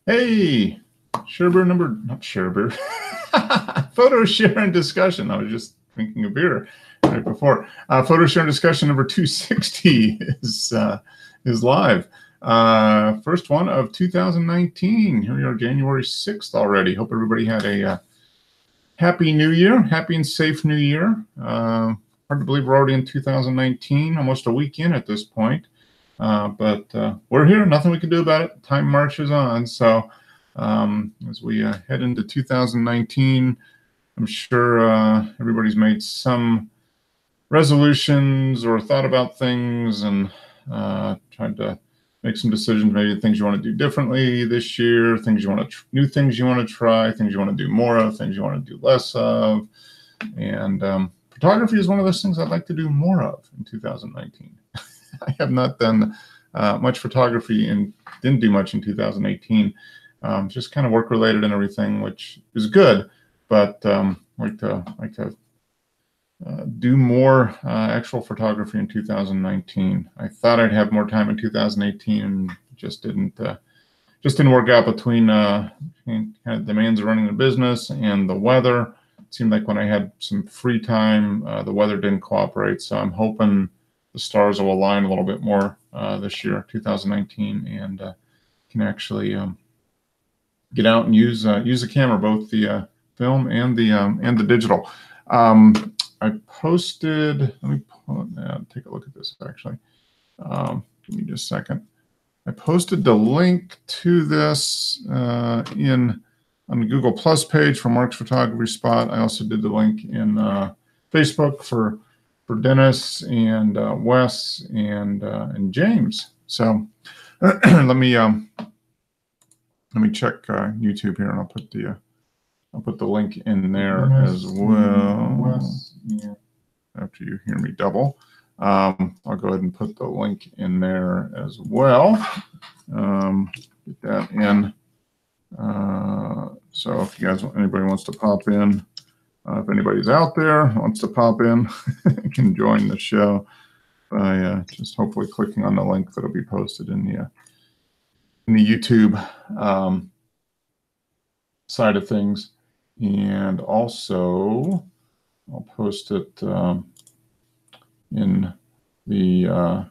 Hey, Sherbert number, not Sherbert, photo share and discussion. I was just drinking a beer right before. Photo share and discussion number 260 is live. First one of 2019. Here we are, January 6th already. Hope everybody had a happy new year, happy and safe new year. Hard to believe we're already in 2019, almost a week in at this point. But we're here, nothing we can do about it. Time marches on. So as we head into 2019, I'm sure everybody's made some resolutions or thought about things and tried to make some decisions, maybe things you want to do differently this year, things you want to, new things you want to try, things you want to do more of, things you want to do less of. And photography is one of those things I'd like to do more of in 2019. I have not done much photography and didn't do much in 2018. Just kind of work related and everything, which is good, but like to do more actual photography in 2019. I thought I'd have more time in 2018, and just didn't work out between kind of demands of running the business and the weather. It seemed like when I had some free time, the weather didn't cooperate. So I'm hoping the stars will align a little bit more this year, 2019, and can actually get out and use the camera, both the film and the digital. I posted. Let me take a look at this. Actually, give me just a second. I posted the link to this on the Google Plus page for Mark's Photography Spot. I also did the link in Facebook for Dennis and Wes and James. So let me check YouTube here, and I'll put the link in there as well. After you hear me double, I'll go ahead and put the link in there as well. Get that in. So if you guys, anybody wants to pop in. If anybody's out there wants to pop in, can join the show by just hopefully clicking on the link that'll be posted in the YouTube side of things, and also I'll post it in the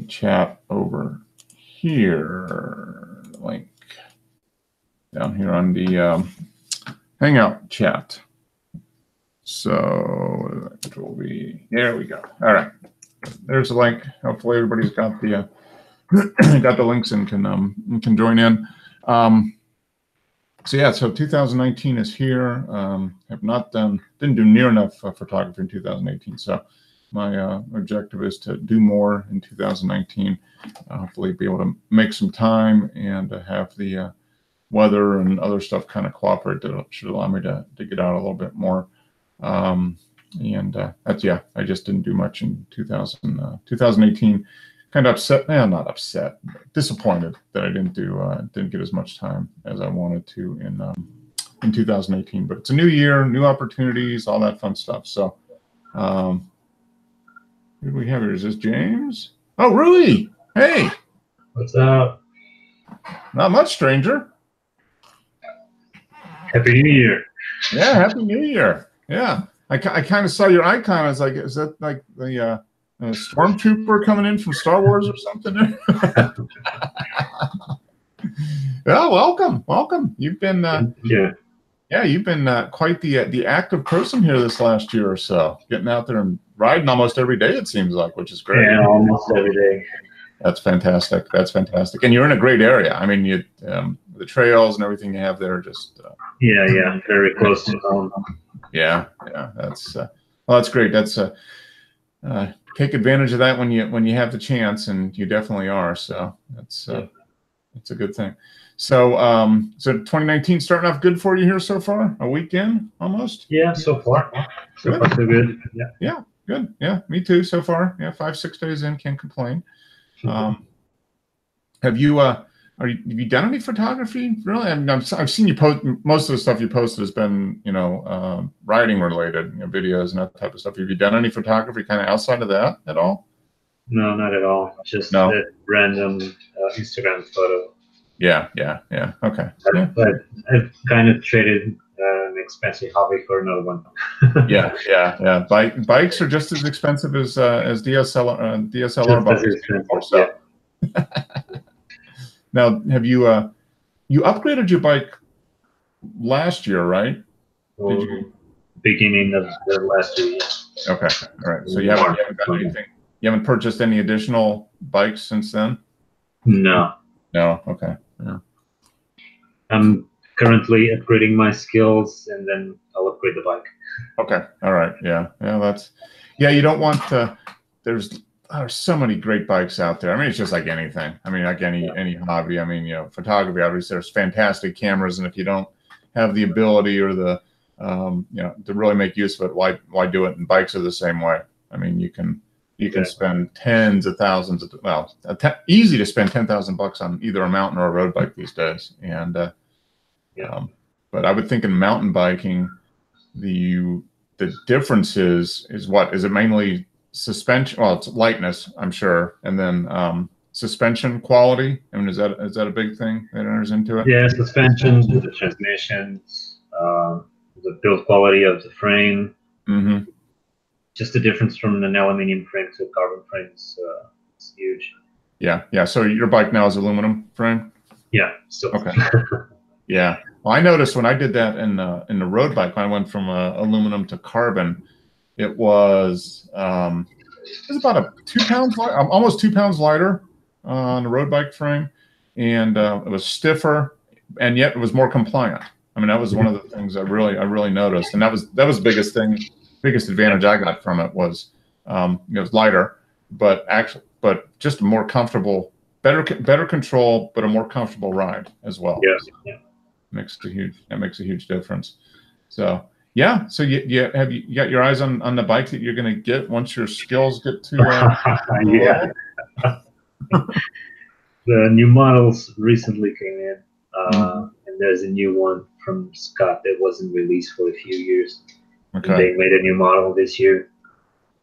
chat over here. Link down here on the Hangout chat. So it will be, there we go. All right, there's a link. Hopefully everybody's got the got the links and can join in. So yeah, so 2019 is here. Have not didn't do near enough photography in 2018. So my objective is to do more in 2019. Hopefully be able to make some time and have the weather and other stuff kind of cooperate. That should allow me to get out a little bit more. That's, yeah, I just didn't do much in 2018. Kind of upset, not upset, disappointed that I didn't get as much time as I wanted to in 2018. But it's a new year, new opportunities, all that fun stuff. So who do we have here? Is this James? Oh, Rui. Hey. What's up? Not much, stranger. Happy New Year. Yeah, Happy New Year. Yeah, I kind of saw your icon. I was like, is that like the stormtrooper coming in from Star Wars or something? Yeah, welcome. You've been you've been quite the active person here this last year or so, getting out there and riding almost every day, it seems like, which is great. Yeah, almost every day. That's fantastic. That's fantastic. And you're in a great area. I mean, you the trails and everything you have there are just yeah, very close to home. Yeah, that's well, that's great. That's take advantage of that when you have the chance, and you definitely are. So that's a good thing. So so 2019 starting off good for you here so far? A weekend almost? Yeah, so far. So far so good. Yeah. Yeah, good. Yeah, me too so far. Yeah, 5-6 days in, can't complain. Have you have you done any photography? Really? I mean, I've seen you post. Most of the stuff you posted has been, riding related, videos and that type of stuff. Have you done any photography kind of outside of that at all? No, not at all. Just a random Instagram photo. Yeah, yeah, yeah. Okay. Yeah, I've kind of traded an expensive hobby for another one. yeah, yeah, yeah. Bikes are just as expensive as DSLR Just bikes. as expensive, So now, have you you upgraded your bike last year, right? Did you? Beginning of the last year. Okay, all right. So you haven't got anything. You haven't purchased any additional bikes since then? No. No. Okay. Yeah. I'm currently upgrading my skills, and then I'll upgrade the bike. Okay. All right. Yeah. Yeah. Yeah. You don't want to. There's so many great bikes out there. I mean, it's just like anything. I mean, like any hobby. I mean, photography. Obviously, there's fantastic cameras, and if you don't have the ability or the to really make use of it, why do it? And bikes are the same way. I mean, you can spend tens of thousands easy to spend $10,000 on either a mountain or a road bike these days. And but I would think in mountain biking, the difference is what? Is it mainly suspension? Well, it's lightness, I'm sure, and then suspension quality. I mean, is that a big thing that enters into it? Yeah, suspension, the transmissions, the build quality of the frame. Mm-hmm. Just the difference from an aluminum frame to a carbon frame is huge. Yeah, yeah. So your bike now is aluminum frame? Yeah, still. Okay. Yeah. Well, I noticed when I did that in the road bike, when I went from aluminum to carbon, it was about 2 pounds, almost 2 pounds lighter on the road bike frame, and it was stiffer, and yet it was more compliant. I mean, that was one of the things I really noticed, and that was the biggest advantage I got from it was it was lighter, but just a more comfortable, better control, but a more comfortable ride as well. Yeah, yeah. That makes a huge difference. So yeah, so you got your eyes on the bike that you're going to get once your skills get to yeah. The new models recently came in, and there's a new one from Scott that wasn't released for a few years. Okay. They made a new model this year,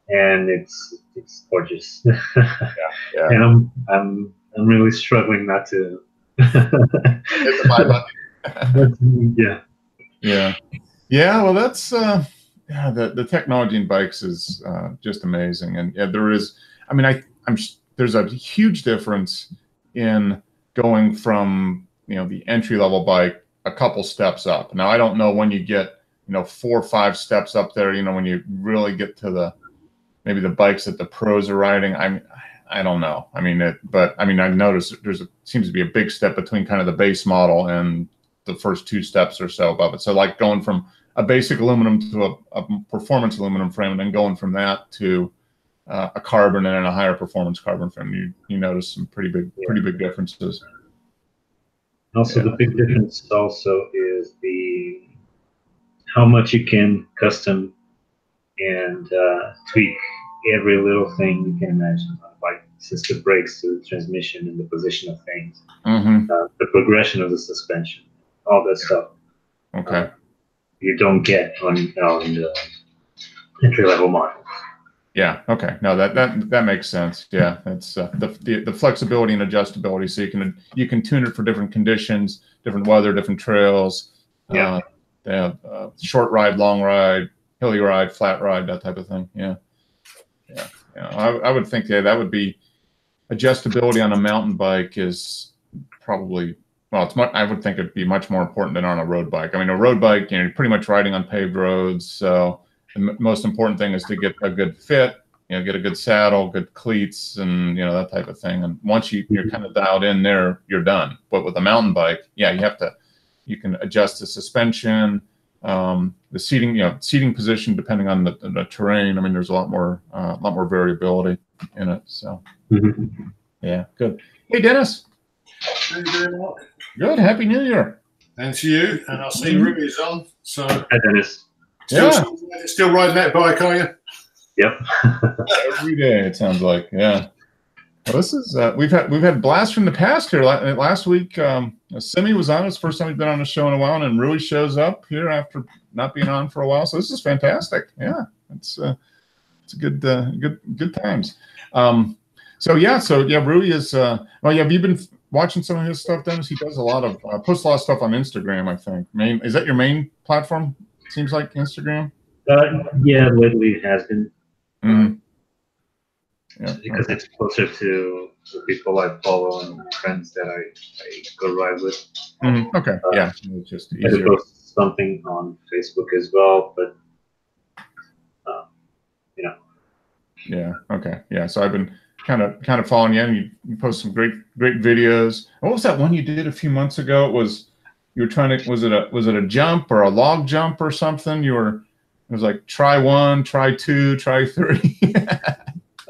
and it's gorgeous. Yeah. And I'm really struggling not to. Hit the buy button. Yeah. Well, that's the technology in bikes is just amazing, and yeah, there is. I mean, there's a huge difference in going from the entry level bike a couple steps up. Now, I don't know when you get 4 or 5 steps up there. When you really get to maybe the bikes that the pros are riding. I don't know. I mean, I've noticed seems to be a big step between kind of the base model and the first 2 steps or so above it. So like going from a basic aluminum to a performance aluminum frame, and then going from that to a carbon and a higher performance carbon frame, you notice some pretty big differences. Also, the big difference also is how much you can custom and tweak every little thing you can imagine, like assisted brakes to the transmission and the position of things, the progression of the suspension, all that stuff. Okay. You don't get on the entry level model. Yeah. Okay. No, that makes sense. Yeah, that's the flexibility and adjustability, so you can tune it for different conditions, different weather, different trails. Yeah. Short ride, long ride, hilly ride, flat ride, that type of thing. Yeah. I would think that would be adjustability on a mountain bike is probably I would think it'd be much more important than on a road bike. I mean, a road bike, you're pretty much riding on paved roads, so the most important thing is to get a good fit, get a good saddle, good cleats, and that type of thing. And once you're kind of dialed in there, you're done. But with a mountain bike, you can adjust the suspension, the seating position depending on the terrain. I mean, there's a lot more variability in it. So yeah, good. Hey, Dennis. How you doing, Mark? Good. Happy New Year. And to you. And I see Ruby's on. So hi, Dennis. Still riding that bike, are you? Yep. Every day, it sounds like. Yeah. Well, this is we've had blasts from the past here. Last week, Simi was on. It's the first time he's been on the show in a while, and Rui shows up here after not being on for a while. So this is fantastic. Yeah, it's good times. So Rui is. Have you been watching some of his stuff, Dennis? He does a lot of posts a lot of stuff on Instagram. I think is that your main platform? Seems like Instagram. Yeah, lately it has been. Mm-hmm. Yeah, because it's closer to the people I follow and friends that I go ride with. Mm-hmm. Okay, yeah, it's just I easier. post something on Facebook as well, but Yeah. Okay. Yeah. So I've been kind of following you, and you post some great videos. What was that one you did a few months ago? It was you were trying to was it a jump or a log jump or something? It was like try 1, try 2, try 3.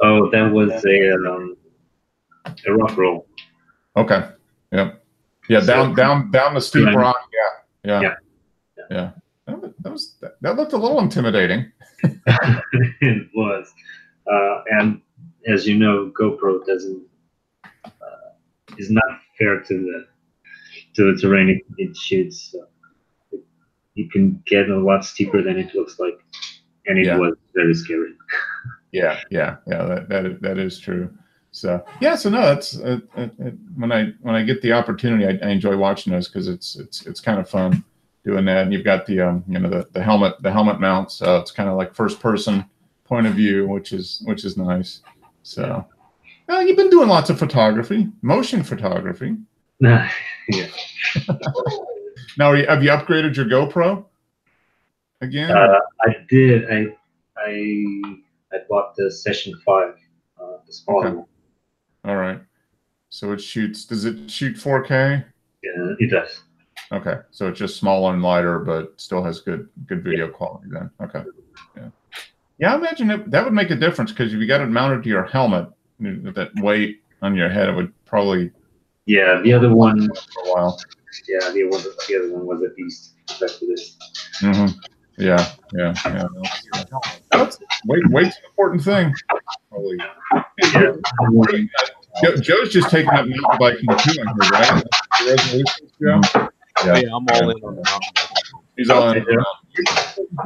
Oh, that was a rock roll. Okay. Yep. Yeah. So, down the steep rock. Yeah. Yeah. That looked a little intimidating. It was, and as you know, GoPro is not fair to the terrain it shoots. So you can get a lot steeper than it looks like, and it was very scary. Yeah. That is true. So so no, that's when I get the opportunity, I enjoy watching those because it's kind of fun doing that. And you've got the the helmet mount, so it's kind of like first person point of view, which is nice. So you've been doing lots of photography, motion photography. Yeah. Now, have you upgraded your GoPro again? I did. I bought the Session 5, the smaller one. All right. So does it shoot 4K? Yeah, it does. Okay. So it's just smaller and lighter, but still has good video quality then. Okay. Yeah, I imagine that would make a difference because if you got it mounted to your helmet, that weight on your head, it would probably. Yeah, the other one. For a while. Yeah, the other one was a beast compared to this. Mm-hmm. Yeah. That's weight's an important thing. Probably. Yeah. Joe's just taking that mountain biking too on here, right? The resolutions, Joe? Yeah, I'm all in on the mountain bike. He's all in.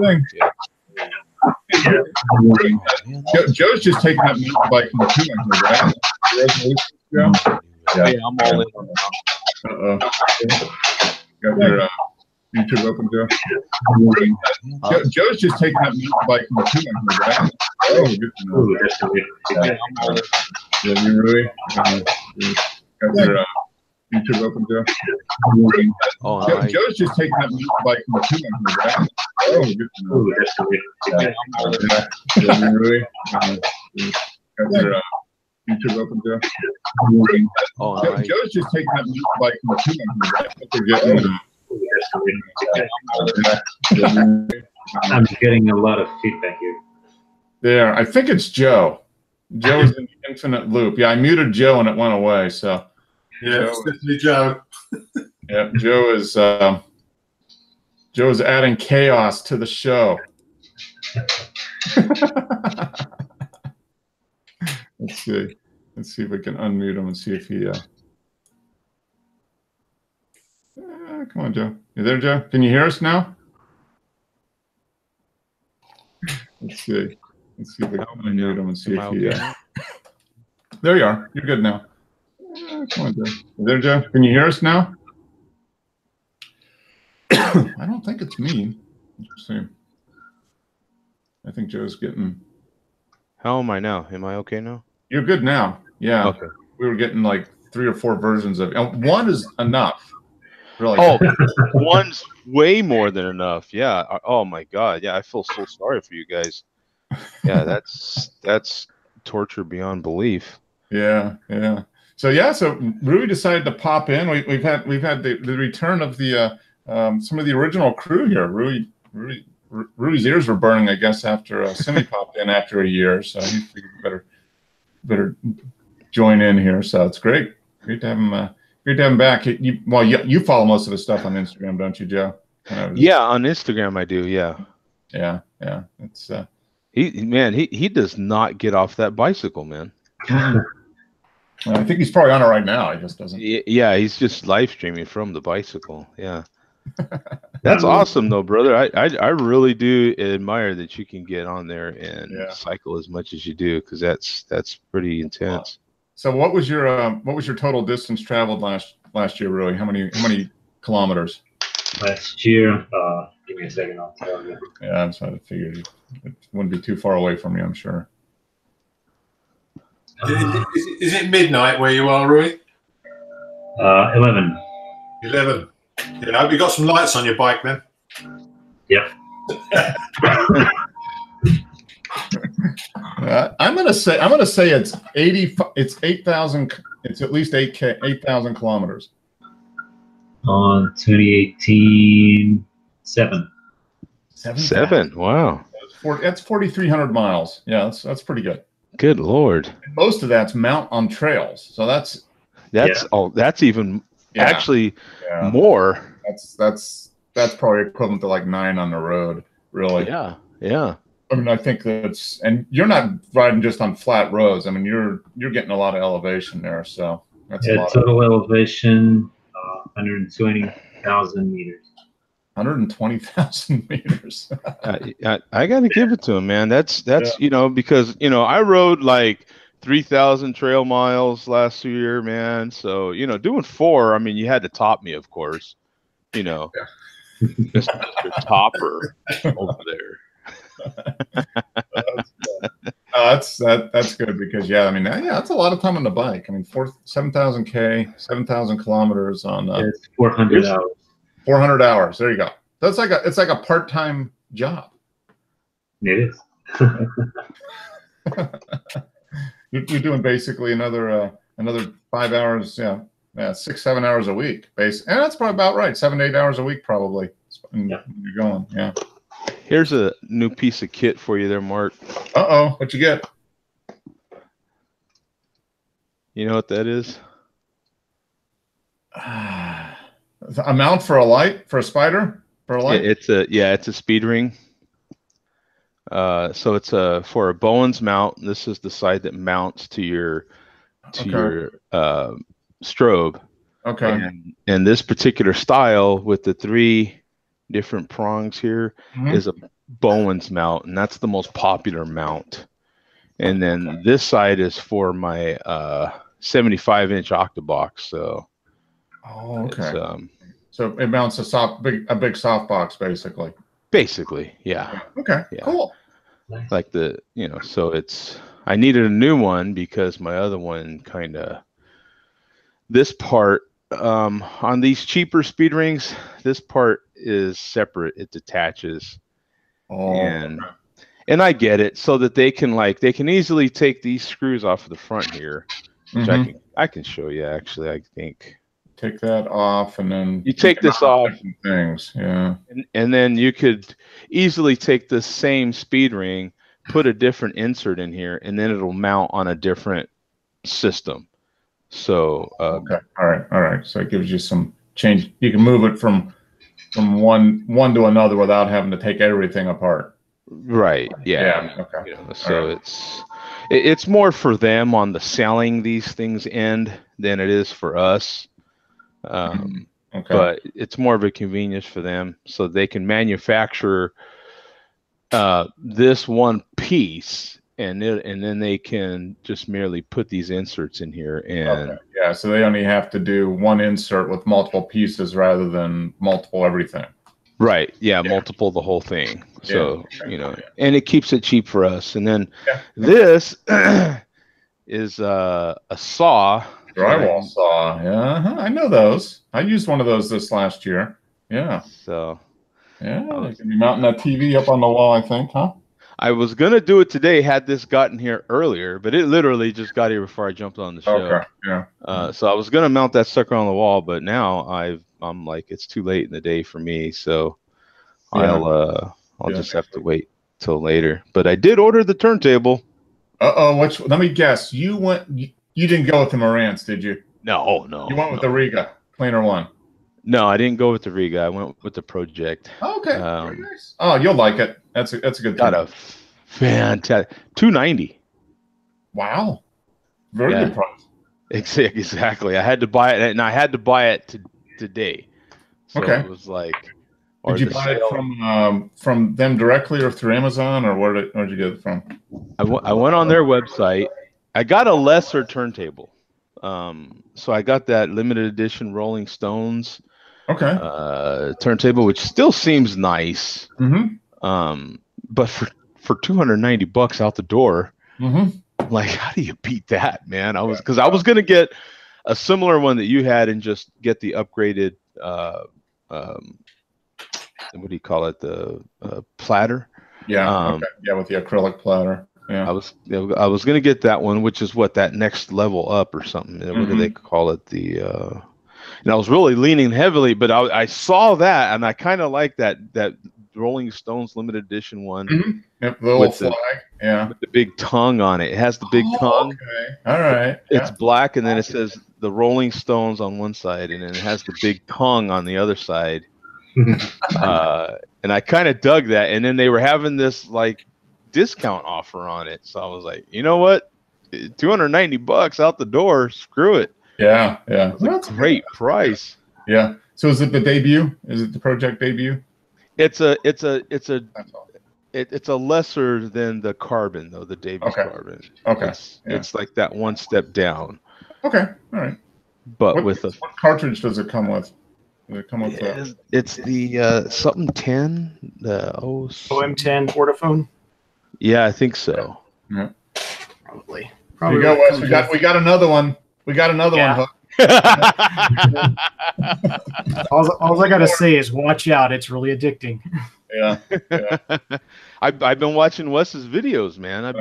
Thing. Joe's just taking that mountain biking too on here, right? The resolutions, Joe? Yeah, I'm all in on the mountain bike. Got your YouTube open, Joe? Joe's just taking that mountain bike from the too on here, right? Oh, good to know. Yeah, I'm all in. Yeah, you really? Got your YouTube open, Joe? Oh, Joe's just taking that mountain bike from the too on here, right? Oh, good to know. Yeah, I'm all in. Yeah, you really? Got your YouTube open, Joe? Oh, Joe's just taking that mountain bike from the too on here, right? We're getting I'm getting a lot of feedback here. There, I think it's Joe. Joe is in the infinite loop. Yeah, I muted Joe and it went away. So yeah, it's definitely Joe. Yeah, Joe is adding chaos to the show. Let's see if we can unmute him and see if he. Come on, Joe. You there, Joe? Can you hear us now? Let's see. Let's see if we can unmute him and see if he. There you are. You're good now. Come on, Joe. You there, Joe? Can you hear us now? I don't think it's me. Interesting. I think Joe's getting. How am I now? Am I okay now? You're good now. Yeah. Okay. We were getting like 3 or 4 versions of it. One is enough. Really. Oh, one's way more than enough. Yeah. Oh my God. Yeah, I feel so sorry for you guys. Yeah, that's torture beyond belief. Yeah. So Rui decided to pop in. We've had the return of the some of the original crew here. Rui's ears were burning, I guess, after Simi popped in after a year. So he figured better join in here. So it's great to have him. Great to have him back. You follow most of his stuff on Instagram, don't you, Joe? Yeah, on Instagram I do. Yeah. Yeah. It's he does not get off that bicycle, man. I think he's probably on it right now. He just doesn't. Yeah, he's just live streaming from the bicycle. Yeah. That's awesome, though, brother. I really do admire that you can get on there and cycle as much as you do, because that's pretty intense. So what was your total distance traveled last year, Rui? How many kilometers? Last year, give me a second, I'll tell you. Yeah, that's what I figured. It wouldn't be too far away from you, I'm sure. Is it midnight where you are, Rui? 11. 11. Yeah, I hope you got some lights on your bike then. Yep. I'm gonna say it's 80. It's 8,000. It's at least 8,000 kilometers. On 2018, 7. 7. Wow. That's 4,300 miles. Yeah, that's pretty good. Good Lord. Most of that's mount on trails, so that's even actually more. That's probably equivalent to like 9 on the road, really. Yeah, yeah. I mean, I think and you're not riding just on flat roads. I mean, you're getting a lot of elevation there, so that's a lot. Total elevation, 120,000 meters. 120,000 meters. I got to give it to him, man. That's because I rode like 3,000 trail miles last year, man. So doing 4. I mean, you had to top me, of course. Just Mr. Topper over there. That's good because I mean that's a lot of time on the bike. I mean 7,000 kilometers on it's 400 hours. 400 hours. There you go. That's it's like a part-time job. It is. You're doing basically another 5 hours. Yeah, 6-7 hours a week. And that's probably about right. 7-8 hours a week probably. You're going. Yeah. Here's a new piece of kit for you there, Mark. Uh-oh. What you get? You know what that is? A mount for a light? For a spider? For a light? It's a speed ring. So it's for a Bowens mount. This is the side that mounts to your strobe. Okay. And this particular style with the 3 different prongs here is a Bowens mount, and that's the most popular mount. And then this side is for my 75-inch Octobox. So so it mounts a big soft box basically. Basically, yeah. Okay, yeah. Cool. Like so I needed a new one because my other one this part on these cheaper speed rings, this part is separate. It detaches. And I get it, so that they can easily take these screws off of the front here, which I can show you actually. I think take that off, and then you take this off. Things, yeah. And then you could easily take the same speed ring, put a different insert in here, and then it'll mount on a different system. So okay, all right. So it gives you some change. You can move it from one to another without having to take everything apart. Right. Yeah. Okay. So it's more for them on the selling these things end than it is for us. But it's more of a convenience for them, so they can manufacture this one piece, and then they can just merely put these inserts in here. And so they only have to do one insert with multiple pieces rather than multiple everything. Right. Yeah. Multiple the whole thing. So and it keeps it cheap for us. And then this is a saw. Drywall saw. Yeah, I know those. I used one of those this last year. Yeah. So. Yeah, you can be mounting that TV up on the wall, I think, huh? I was gonna do it today had this gotten here earlier, but it literally just got here before I jumped on the show. Okay. Yeah. So I was gonna mount that sucker on the wall, but now I'm like, it's too late in the day for me, so I'll just have to wait till later. But I did order the turntable. Let me guess. You didn't go with the Marantz, did you? No. You went with the Riga Planer One. No, I didn't go with the Riga. I went with the Project. Oh, okay. Very nice. Oh, you'll like it. That's a good. Got a fantastic $290. Wow. Very good price. Exactly. I had to buy it, and I had to buy it today. So it was like. Did you buy it from them directly or through Amazon, or where'd you get it from? I went on their website, I got a lesser turntable. So I got that limited edition Rolling Stones turntable, which still seems nice. But for $290 out the door, like, how do you beat that, man? I was gonna get a similar one that you had and just get the upgraded what do you call it, the platter? Yeah, with the acrylic platter. Yeah, I was gonna get that one, which is that next level up or something. What do they call it? And I was really leaning heavily, but I saw that and I kind of like that Rolling Stones limited edition one. Yep, the little flag. With the big tongue on it. It has the big tongue. Okay. All right. It's black, and then it says the Rolling Stones on one side, and then it has the big tongue on the other side. And I kind of dug that. And then they were having this like discount offer on it, so I was like, you know what, $290 out the door. Screw it. Yeah. That's a great price. Yeah. So is it the debut? Is it the Project debut? It's a lesser than the Carbon, though, the Davies Carbon. Okay. It's like that one step down. Okay. All right. But what cartridge does it come with? Does it come with it's the something 10, the OM10 Portaphone. Yeah, I think so. Yeah. Probably. There you go, Wes. We got another one. We got another one, Hook. all I gotta say is watch out. It's really addicting. Yeah. I've been watching Wes's videos, man.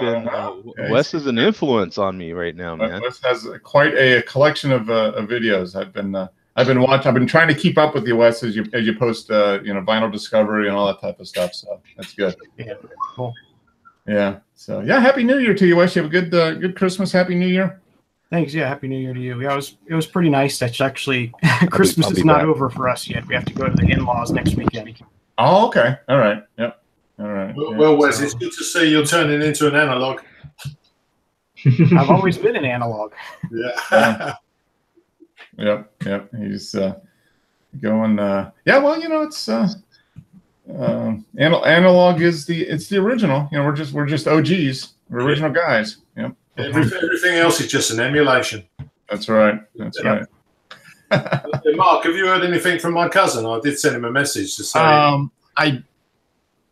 Wes is an influence on me right now, man. Wes has quite a collection of videos. I've been watching. I've been trying to keep up with you, Wes, as you post Vinyl Discovery and all that type of stuff. So that's good. Yeah. Cool. Yeah. So Happy New Year to you, Wes. You have a good Christmas. Happy New Year. Thanks. Yeah, Happy New Year to you. Yeah, it was pretty nice. That's actually Christmas is not over for us yet. We have to go to the in-laws next weekend. Oh, okay. All right. Yep. All right. Well, Wes, it's good to see you're turning into an analog. I've always been an analog. Yeah. Yep. He's going. Yeah. Well, it's analog is the original. We're just OGs. We're original guys. Yep. Everything else is just an emulation. That's right. Right. Mark, have you heard anything from my cousin? I did send him a message to say.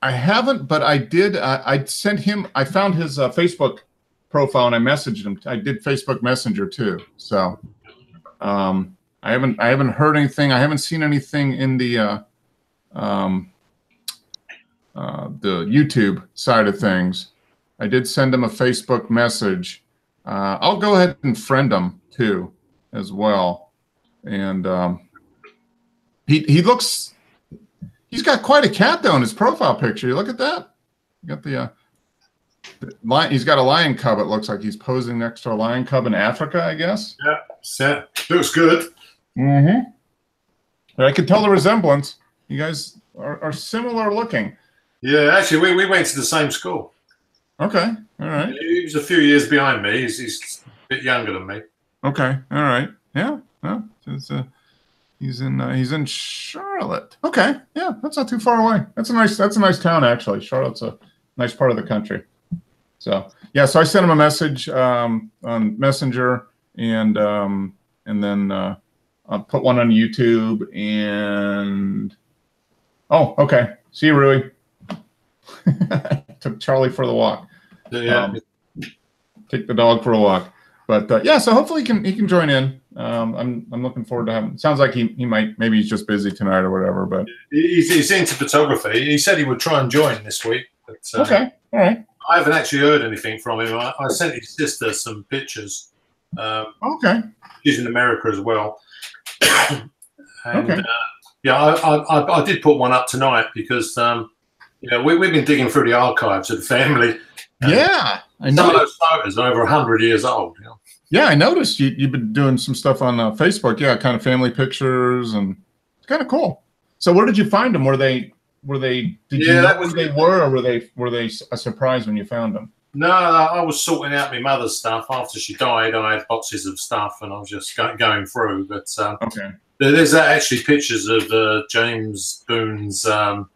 I haven't, but I did. I sent him. I found his Facebook profile and I messaged him. I did Facebook Messenger too. So I haven't heard anything. I haven't seen anything in the YouTube side of things. I did send him a Facebook message. I'll go ahead and friend him too, as well. And he's got quite a cat though in his profile picture. You look at that. You got the lion. He's got a lion cub. It looks like he's posing next to a lion cub in Africa, I guess. Yeah, looks good. I could tell the resemblance. You guys are similar looking. Yeah, actually, we went to the same school. Okay, all right. He was a few years behind me. He's a bit younger than me. Okay, all right. Yeah, well, he's in Charlotte. Okay, yeah, that's not too far away. That's a nice town actually. Charlotte's a nice part of the country. So yeah, so I sent him a message on Messenger, and then I'll put one on YouTube. And okay. See you, Rui. Took Charlie for the walk. Yeah. Take the dog for a walk. But yeah, so hopefully he can join in. I'm looking forward to having. Sounds like he might. Maybe he's just busy tonight or whatever. But he's into photography. He said he would try and join this week. But, okay, all right. I haven't actually heard anything from him. I sent his sister some pictures. Okay. She's in America as well. And, okay. I did put one up tonight because we've been digging through the archives of the family. Yeah, I know. Some of those photos are over 100 years old. Yeah, I noticed you've been doing some stuff on Facebook. Yeah, kind of family pictures, and it's kind of cool. So where did you find them? Were they? Did you know where they were, or were they a surprise when you found them? No, I was sorting out my mother's stuff after she died. I had boxes of stuff, and I was just going through. But okay, there's actually pictures of James Boone's mother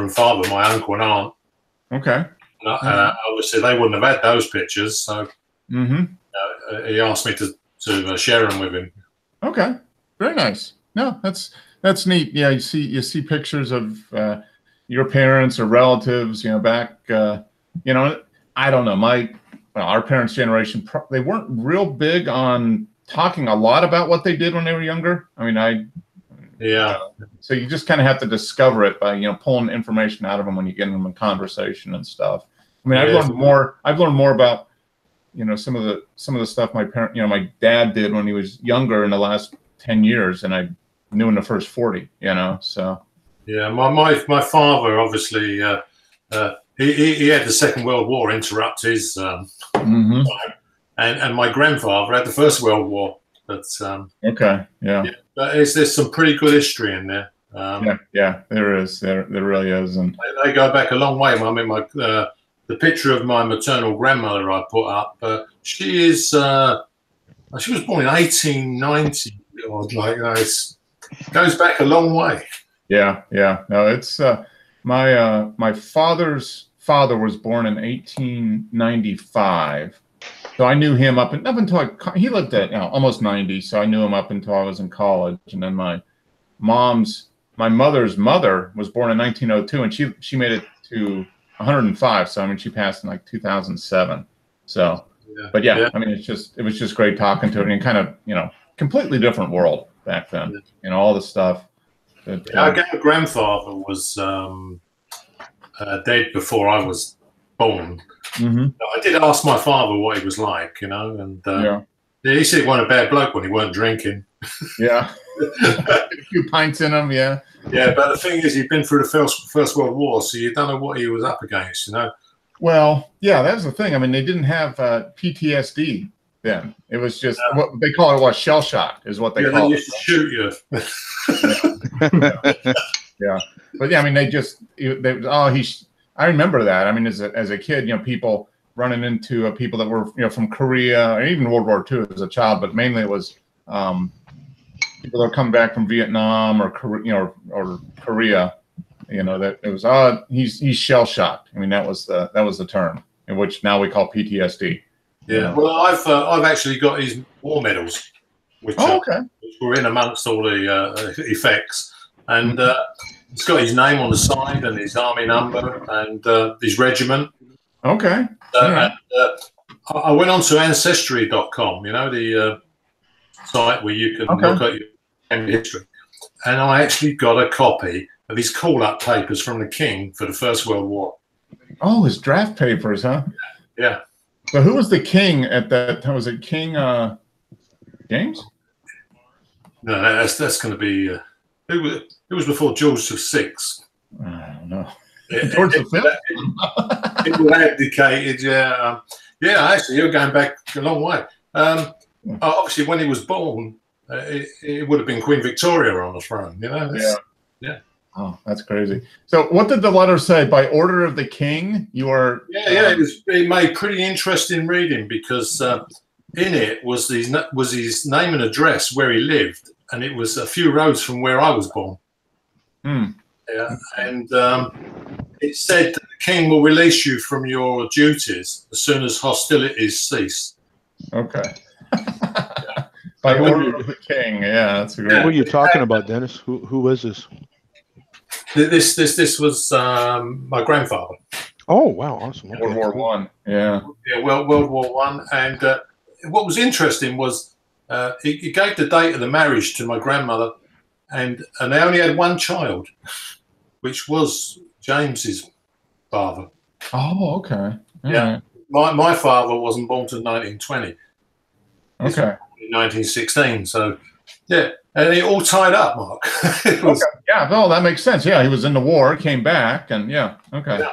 and father, my uncle and aunt. Okay. Obviously, they wouldn't have had those pictures. So Mm-hmm. He asked me to share them with him. Okay, very nice. No, that's neat. Yeah, you see pictures of your parents or relatives. Back. I don't know. Our parents' generation, they weren't real big on talking a lot about what they did when they were younger. I mean, Yeah. So you just kind of have to discover it by pulling information out of them when you get them in conversation and stuff. I mean, I've learned more about some of the stuff my dad did when he was younger in the last 10 years than I knew in the first 40. So. Yeah, my father obviously he had the Second World War interrupt his time, and my grandfather had the First World War. But okay, yeah. But there's some pretty good history in there. Yeah, there is. There really is, and they go back a long way. I mean, the picture of my maternal grandmother I put up. She was born in 1890, or goes back a long way. Yeah. No, it's my father's father was born in 1895. So I knew him up until he lived at almost 90. So I knew him up until I was in college. And then my mother's mother was born in 1902, and she made it to 105. So I mean, she passed in like 2007. So, but yeah, I mean, it was just great talking to her, and kind of completely different world back then. All the stuff. Our grandfather was dead before I was born. Mm-hmm. I did ask my father what he was like, and he said he wasn't a bad bloke when he weren't drinking. Yeah, a few pints in him. Yeah. Yeah, but the thing is, he'd been through the First World War, so you don't know what he was up against, Well, yeah, that's the thing. I mean, they didn't have PTSD then. It was just what they call it. Shell shock is what they call it. They used to shoot you. Yeah, but yeah, I mean, I remember that. I mean, as a kid, people running into people that were from Korea, or even World War II as a child, but mainly it was people that were coming back from Vietnam or Korea, that it was he's shell shocked. I mean, that was the term, in which now we call PTSD. Yeah. Well, I've actually got his war medals, which were in amongst all the effects, and it's got his name on the side and his army number and his regiment. Okay. And, I went on to Ancestry.com, the site where you can look at your family history, and I actually got a copy of his call-up papers from the King for the First World War. Oh, his draft papers, huh? Yeah. So who was the king at that time? Was it King James? No, that's going to be who was before George VI. I don't know. George V. It was abdicated. Yeah. Actually, you're going back a long way. Obviously, when he was born, it would have been Queen Victoria on the throne. Yeah. Oh, that's crazy. So what did the letter say? By order of the king, you are... Yeah, it made pretty interesting reading, because in it was his name and address where he lived, and it was a few roads from where I was born. Yeah, and it said that the king will release you from your duties as soon as hostilities cease. Okay. By order of the king. Yeah, that's a great... What were you talking about, Dennis? Who was this? This was my grandfather. Oh wow, awesome! Okay, World War One. Yeah. World War One. And what was interesting was he gave the date of the marriage to my grandmother, and they only had one child, which was James's father. Oh, okay. Yeah. My father wasn't born till 1920. Okay. In 1916. So yeah. And it all tied up, Mark. Okay. Yeah, no, that makes sense. Yeah, he was in the war, came back, and okay.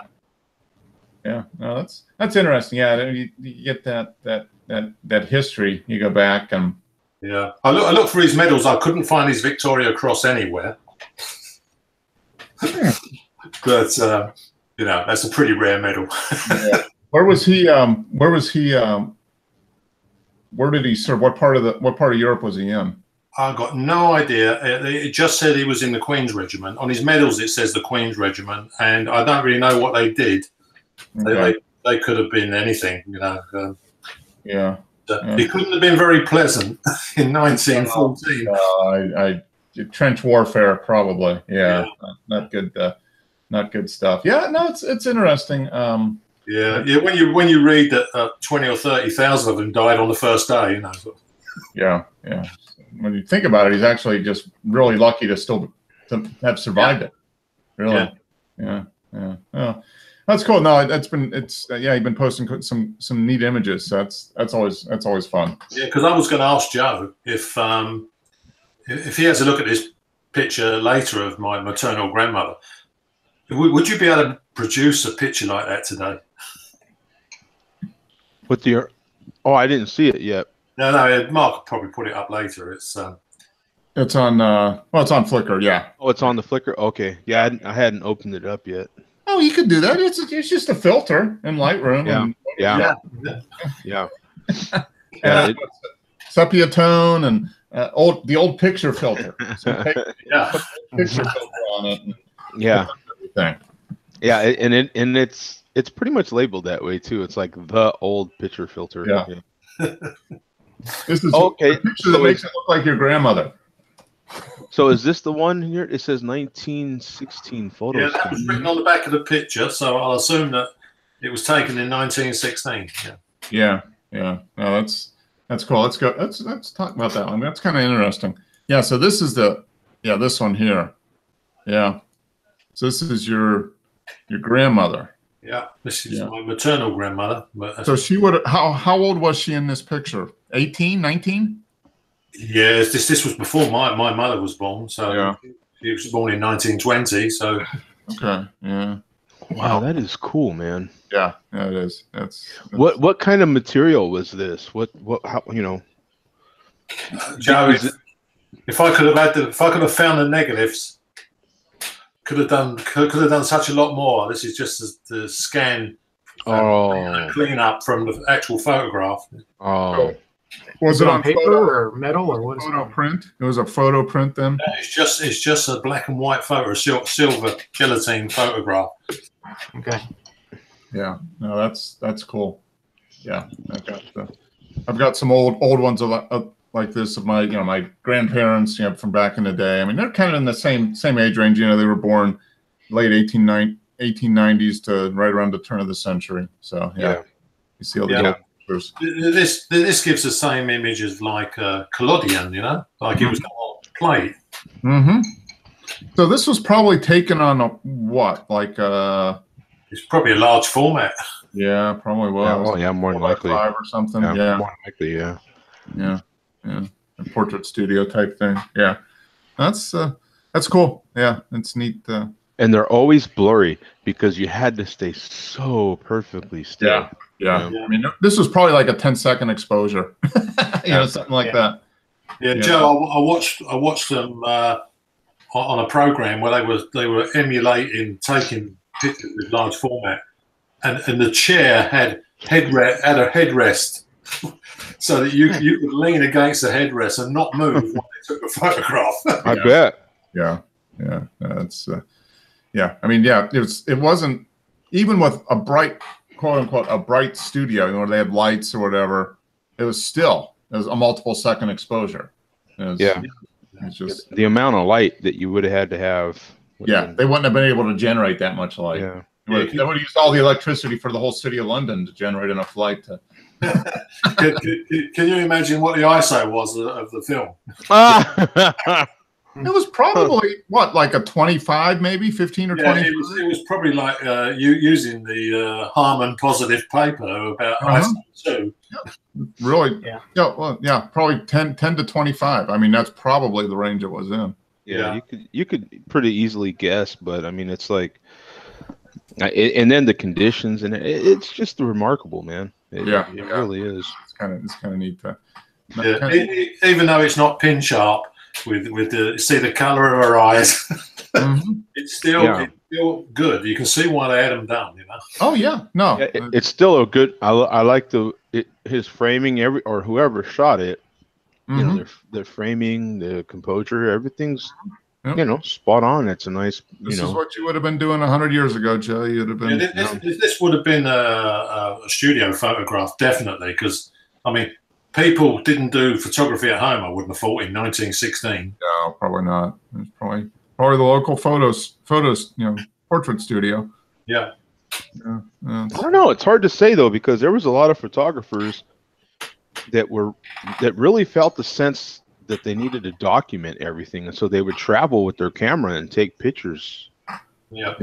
Yeah, no, that's interesting. Yeah, you get that history. You go back and I looked for his medals. I couldn't find his Victoria Cross anywhere. But that's a pretty rare medal. Yeah. Where was he? Where did he serve? What part of Europe was he in? I got no idea. It just said he was in the Queen's Regiment. On his medals, it says the Queen's Regiment, and I don't really know what they did. Okay. They could have been anything, Yeah. It couldn't have been very pleasant in 1914. Trench warfare, probably. Yeah. Not good. Not good stuff. Yeah. No, it's interesting. Yeah. When you read that 20 or 30,000 of them died on the first day, you know. Yeah. When you think about it, he's actually just really lucky to have survived it. Really. Yeah. Oh, that's cool. No, you've been posting some neat images. So that's always fun. Yeah, because I was going to ask Joe if he has a look at this picture later of my maternal grandmother, would you be able to produce a picture like that today? I didn't see it yet. No, Mark will probably put it up later. It's on Flickr. Yeah. Oh, it's on the Flickr. Okay. Yeah, I hadn't opened it up yet. Oh, you could do that. It's just a filter in Lightroom. Yeah. Sepia tone and the old picture filter. So picture filter on it. Yeah. Everything. Yeah, and it's pretty much labeled that way too. It's like the old picture filter. Yeah. This is okay. A picture that makes it look like your grandmother. So is this the one here? It says 1916 photos. Yeah, that was written on the back of the picture, so I'll assume that it was taken in 1916. Yeah. No, that's cool. Let's go. Let's talk about that one. That's kind of interesting. Yeah. So this is this one here. Yeah. So this is your grandmother. Yeah. This is my maternal grandmother. So she would. How old was she in this picture? 18, 19? Yes, this was before my mother was born. So she was born in 1920. So okay, yeah. Wow, that is cool, man. Yeah, it is. That's what kind of material was this? How Joe, if I could have found the negatives, could have done such a lot more. This is just the scan, clean up from the actual photograph. Oh. Was it on paper photo or metal or what? Photo print? It was a photo print then. It's just a black and white photo, a silver guillotine photograph. Okay. Yeah, no, that's cool. Yeah, I've got some old ones like this of my my grandparents from back in the day. I mean, they're kind of in the same age range. They were born late 1890s to right around the turn of the century. So you see all the old pictures. This gives the same image as like collodion, like it was a whole plate. Mm-hmm. So this was probably taken on what, like it's probably a large format. Yeah, probably was. More than likely. 5 or something. Yeah, more than likely. Yeah. A portrait studio type thing. Yeah, that's cool. Yeah, it's neat. And they're always blurry because you had to stay so perfectly still. Yeah. I mean, this was probably like a 10-second exposure. Something like that. Yeah, Joe, I watched them on a program where they were emulating taking pictures with large format, and the chair had a headrest, so that you could lean against the headrest and not move when they took a photograph. I bet. Yeah. That's I mean, it wasn't even with a bright, quote unquote, a bright studio where they had lights or whatever. It was a multiple second exposure. It's just the amount of light that you would have had to have. They wouldn't have been able to generate that much light. Yeah. They would have used all the electricity for the whole city of London to generate enough light to. Can you imagine what the ISO was of the film? It was probably like a 25, maybe 15 or 20. It was probably like you using the Harman positive paper about ISO 2. Really? Yeah. Probably 10 to 25. I mean, that's probably the range it was in. Yeah. You could pretty easily guess, but I mean, it's like, and then the conditions, and it's just remarkable, man. It really is. It's kind of neat to. Even though it's not pin sharp with the color of her eyes, it's still good. You can see why they had them done. Oh yeah, no, it's still a good. I like his framing or whoever shot it. Their framing, the composure, everything's spot on. It's a nice. This is what you would have been doing 100 years ago, Joe. You'd have been. This would have been a studio photograph, definitely, because I mean, people didn't do photography at home, I wouldn't have thought, in 1916. No, probably not. It's probably the local photos, portrait studio. Yeah. Yeah. I don't know. It's hard to say though, because there was a lot of photographers that really felt the sense that they needed to document everything, and so they would travel with their camera and take pictures. Yeah.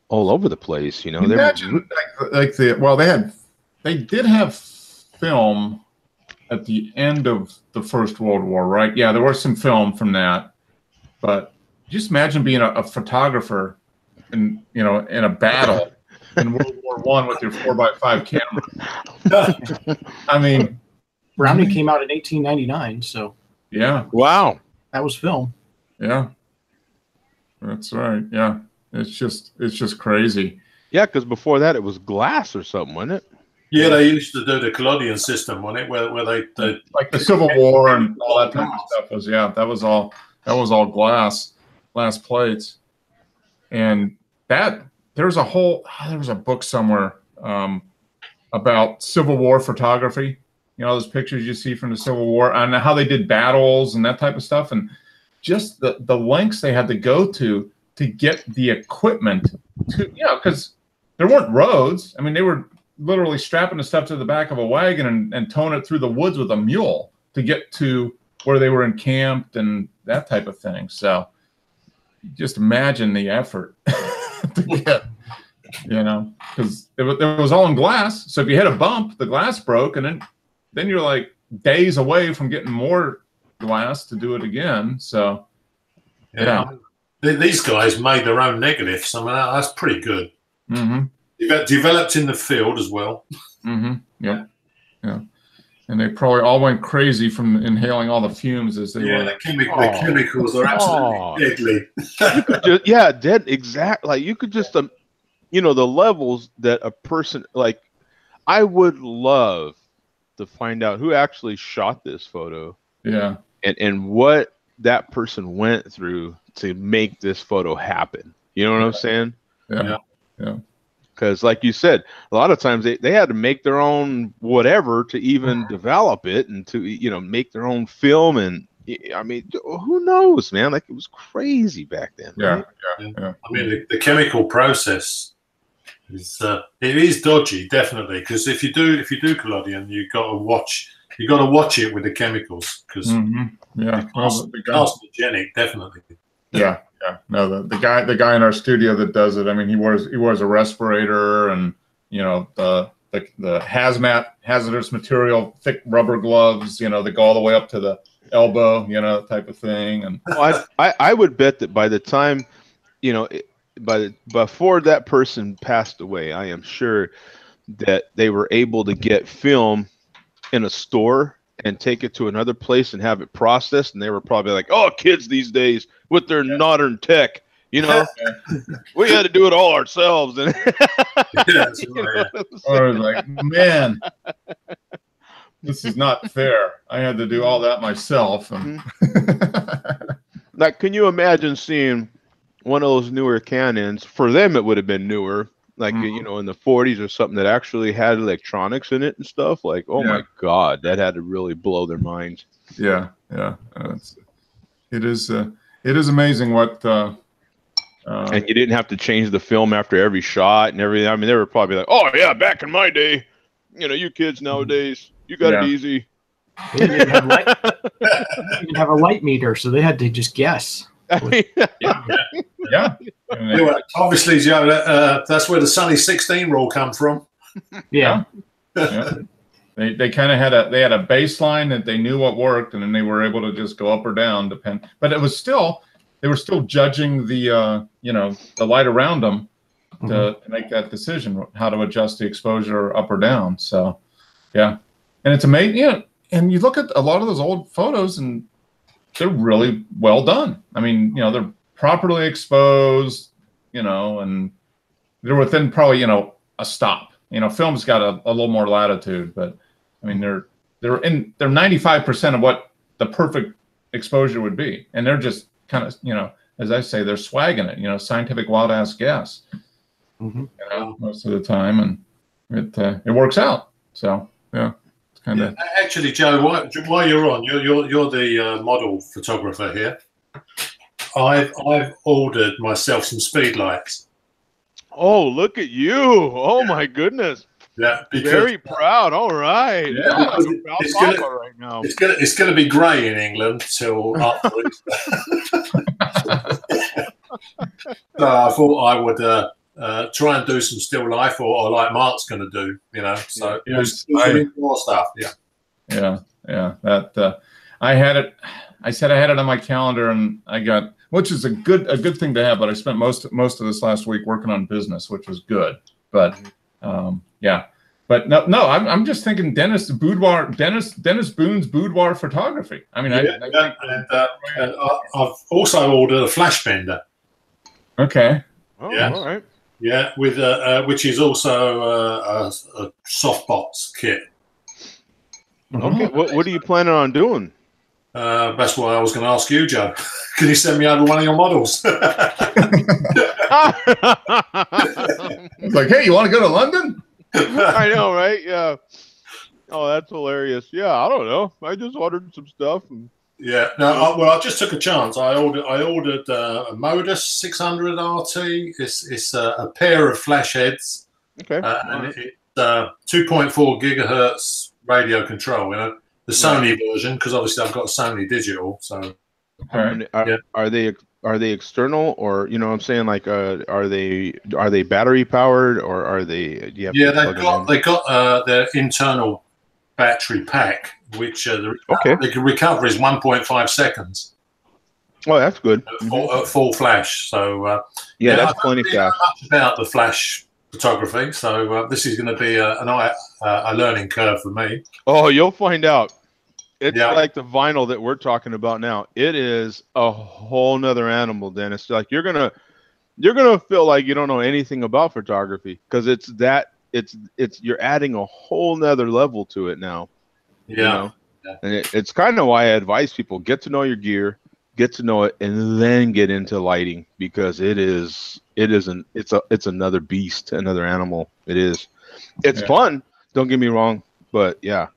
All over the place. Imagine they did have film at the end of the First World War, right? Yeah, there was some film from that, but just imagine being a photographer in a battle in World War I with your 4x5 camera. I mean, Brownie came out in 1899, so yeah. Wow, that was film. Yeah, that's right. Yeah, it's just crazy. Yeah, because before that it was glass or something, wasn't it? Yeah, they used to do the collodion system on it, where they like the Civil War and all that type of stuff was that was all glass plates, and that there was a book somewhere about Civil War photography. Those pictures you see from the Civil War and how they did battles and that type of stuff, and just the lengths they had to go to get the equipment to, because there weren't roads. I mean, they were literally strapping the stuff to the back of a wagon and towing it through the woods with a mule to get to where they were encamped and that type of thing. So just imagine the effort to get, because it was all in glass. So if you hit a bump, the glass broke, and then you're like days away from getting more glass to do it again. So yeah. These guys made their own negatives. I mean, that's pretty good. Mm-hmm. Developed in the field as well. Mm-hmm. Yeah. And they probably all went crazy from inhaling all the fumes as they were. The chemicals are absolutely deadly. Dead. Exactly. Like you could just, the levels that a person, like, I would love to find out who actually shot this photo. Yeah. And what that person went through to make this photo happen. You know what I'm saying? Yeah. Because like you said, a lot of times they had to make their own whatever to even develop it and to, make their own film. And I mean, who knows, man? Like, it was crazy back then. Yeah. Right? Yeah. I mean, the chemical process is it is dodgy, definitely. Because if you do collodion, you got to watch it with the chemicals, because carcinogenic, definitely. Yeah. No, the guy in our studio that does it, I mean, he wears a respirator and the hazardous material, thick rubber gloves, that go all the way up to the elbow, type of thing. And I would bet that by the time, before that person passed away, I am sure that they were able to get film in a store and take it to another place and have it processed, and they were probably like, "Oh, kids these days with their modern tech, we had to do it all ourselves." And I was like, man, this is not fair. I had to do all that myself. And like, can you imagine seeing one of those newer Canons? For them, it would have been newer, like in the 40s or something, that actually had electronics in it and stuff. Like, oh my God, that had to really blow their minds. Yeah. It is amazing what. And you didn't have to change the film after every shot and everything. I mean, they were probably like, "Oh yeah, back in my day, you kids nowadays, you got it easy." They didn't have a light meter, so they had to just guess. Yeah. Obviously, that's where the Sunny 16 rule comes from. Yeah. They kind of had a baseline that they knew what worked, and then they were able to just go up or down, but it was still, they were still judging the the light around them to make that decision, how to adjust the exposure up or down. So and it's amazing. And you look at a lot of those old photos, and they're really well done. I mean, they're properly exposed, and they're within probably, a stop. Film's got a little more latitude, but I mean, they're 95% of what the perfect exposure would be. And they're just kind of, as I say, they're swagging it, scientific wild ass guess, most of the time. And it works out. So, yeah, it's kind of. Actually, Joe, while you're on, you're the model photographer here. I've ordered myself some speed lights. Oh, look at you! Oh my goodness! Yeah, because, very proud. All right. Yeah, I'm like a proud it's papa gonna- right now. It's gonna be grey in England till after Easter. So I thought I would try and do some still life, or like Mark's going to do, you know. So Yes, more stuff. Yeah. Yeah. That I had it. I said I had it on my calendar, and I got, which is a good thing to have. But I spent most of this last week working on business, which was good. But yeah. But no. I'm just thinking Dennis Boone's boudoir photography. I mean, and I've also ordered a flash bender. Okay. Oh, Yeah. all right. Yeah, with which is also a softbox kit. Okay. What are you planning on doing? That's what I was going to ask you, Joe. Can you send me over one of your models? It's like, hey, you want to go to London? I know, right? Yeah. Oh, that's hilarious. Yeah, I don't know. I just ordered some stuff. And... Yeah. No. I just took a chance. I ordered a Modus 600 RT. It's a pair of flash heads. Okay. And it's 2.4 gigahertz radio control. You know, the Sony version, because obviously I've got a Sony digital. So. Are they external, or you know what I'm saying, like are they battery powered, or are they? They got their internal battery pack, which the recovery is 1.5 seconds. Oh, that's good. Full flash. So that's plenty fast. I don't know much about the flash photography, so this is going to be a learning curve for me. Oh, you'll find out. It's like the vinyl that we're talking about now. It is a whole nother animal, Dennis. Like you're gonna feel like you don't know anything about photography, because you're adding a whole nother level to it now. Yeah. You know? And it's kind of why I advise people, get to know your gear, get to know it, and then get into lighting, because it's another beast, another animal. It is. It's fun. Don't get me wrong, but yeah.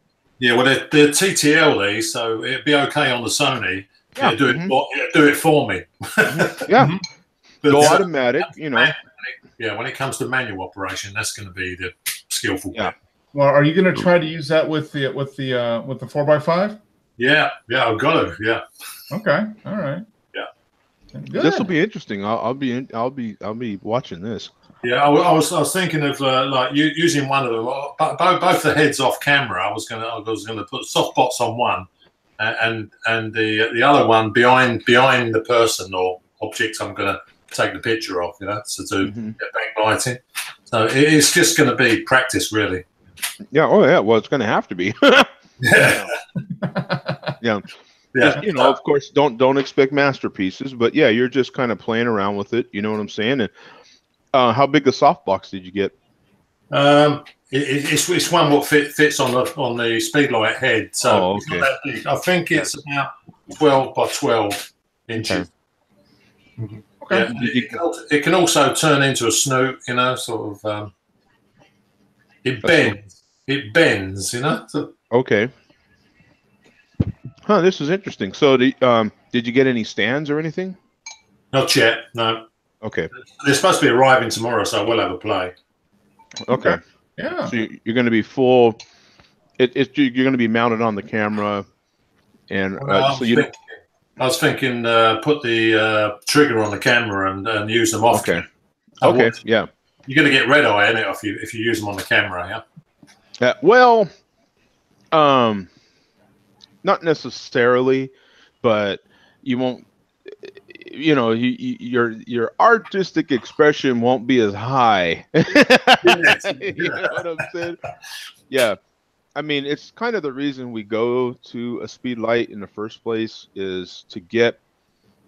Yeah, well, they're TTL these, so it'd be okay on the Sony. Yeah. Do it for me. Yeah. But, Go automatic, you know. Yeah, when it comes to manual operation, that's going to be the skillful bit. Well, are you going to try to use that with the 4x5? Yeah, I've got to. Yeah. Okay. All right. Yeah. Good. This will be interesting. I'll be watching this. Yeah, I was thinking of like using one of them, both the heads off camera. I was going to put softbox on one, and the other one behind the person or object I'm going to take the picture of. You know, to get backlighting. So it's just going to be practice, really. Yeah. Oh, yeah. Well, it's going to have to be. Yeah. Yeah. Yeah. Just, you know, of course, don't expect masterpieces, but yeah, you're just kind of playing around with it. You know what I'm saying? And how big a softbox did you get? It's one what fits on the Speedlight head. So it's not that big. I think it's about 12 by 12 inches. Okay. Yeah, it can also turn into a snoot, you know, sort of. It bends. It bends, you know. So, okay. Huh. This is interesting. So, did you get any stands or anything? not yet. No. Okay. They're supposed to be arriving tomorrow, so we'll have a play. Okay. Yeah. So you're going to be full. You're going to be mounted on the camera, and so you. I was thinking, put the trigger on the camera and use them off. Okay. Okay. Yeah. You're going to get red eye in it if you use them on the camera. Yeah. Well, not necessarily, but you won't. You know, your artistic expression won't be as high. Yes. You know what I'm saying? Yeah. I mean, it's kind of the reason we go to a speed light in the first place is to get.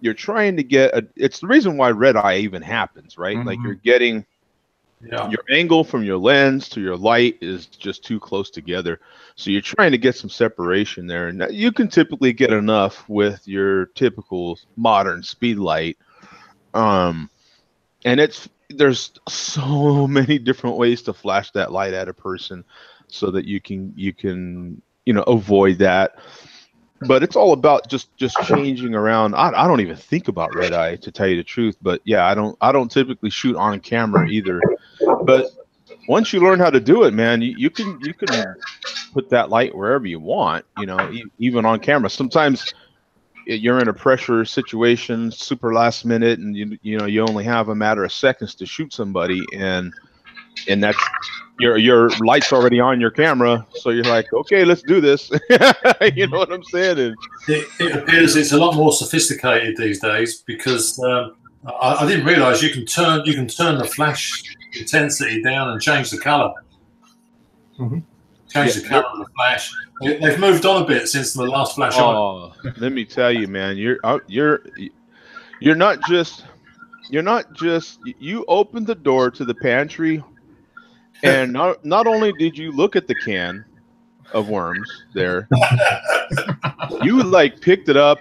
You're trying to get it's the reason why red eye even happens, right? Mm-hmm. Like you're getting your angle from your lens to your light is just too close together. So you're trying to get some separation there. And you can typically get enough with your typical modern speed light. And there's so many different ways to flash that light at a person so that you can avoid that. But it's all about just changing around. I don't even think about red eye, to tell you the truth. But yeah, I don't typically shoot on camera either. But once you learn how to do it, man, you can put that light wherever you want. Even on camera. Sometimes you're in a pressure situation, super last minute, and you only have a matter of seconds to shoot somebody, and that's your light's already on your camera, so you're like, okay, let's do this. You know what I'm saying? And it appears it's a lot more sophisticated these days, because I didn't realize you can turn the flash intensity down and change the color. Mm-hmm. Change the color of the flash. They've moved on a bit since the last flash on. Let me tell you, man, you're not just you opened the door to the pantry, and not only did you look at the can of worms there, you like picked it up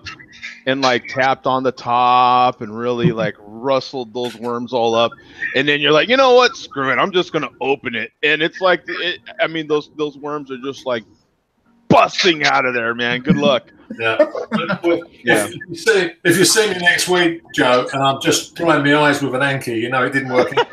and like tapped on the top and really like rustled those worms all up, and then you're like, you know what, screw it, I'm just gonna open it, and it's like, those worms are just like busting out of there, man. Good luck. Yeah. If you see me next week, Joe, and I'm just drying my eyes with an Anki, it didn't work out.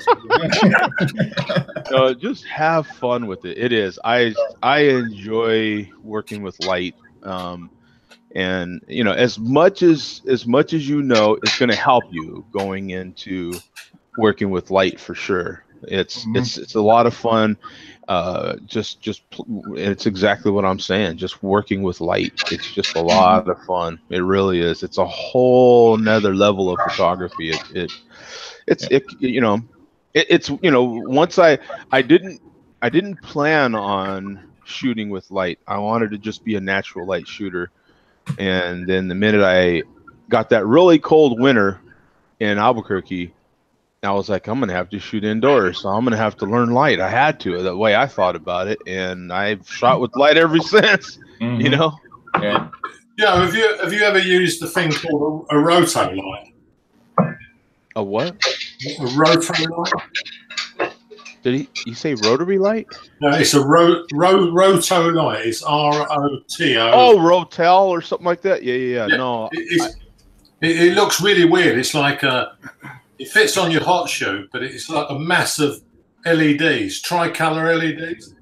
No, just have fun with it. It is. I enjoy working with light. And as much as it's going to help you going into working with light, for sure. It's a lot of fun. It's exactly what I'm saying. Just working with light, it's just a lot of fun. It really is. It's a whole nother level of photography. Once I didn't plan on shooting with light. I wanted to just be a natural light shooter. And then the minute I got that really cold winter in Albuquerque, I was like, I'm going to have to shoot indoors. So I'm going to have to learn light. I had to, the way I thought about it. And I've shot with light ever since, Yeah. Yeah. Have you ever used the thing called a roto light? A what? A roto light? Did he say rotary light? No, it's a roto light. It's ROTO. Oh, Rotel or something like that. Yeah. No, it looks really weird. It's like it fits on your hot shoe, but it's like a mass of LEDs, tricolor LEDs.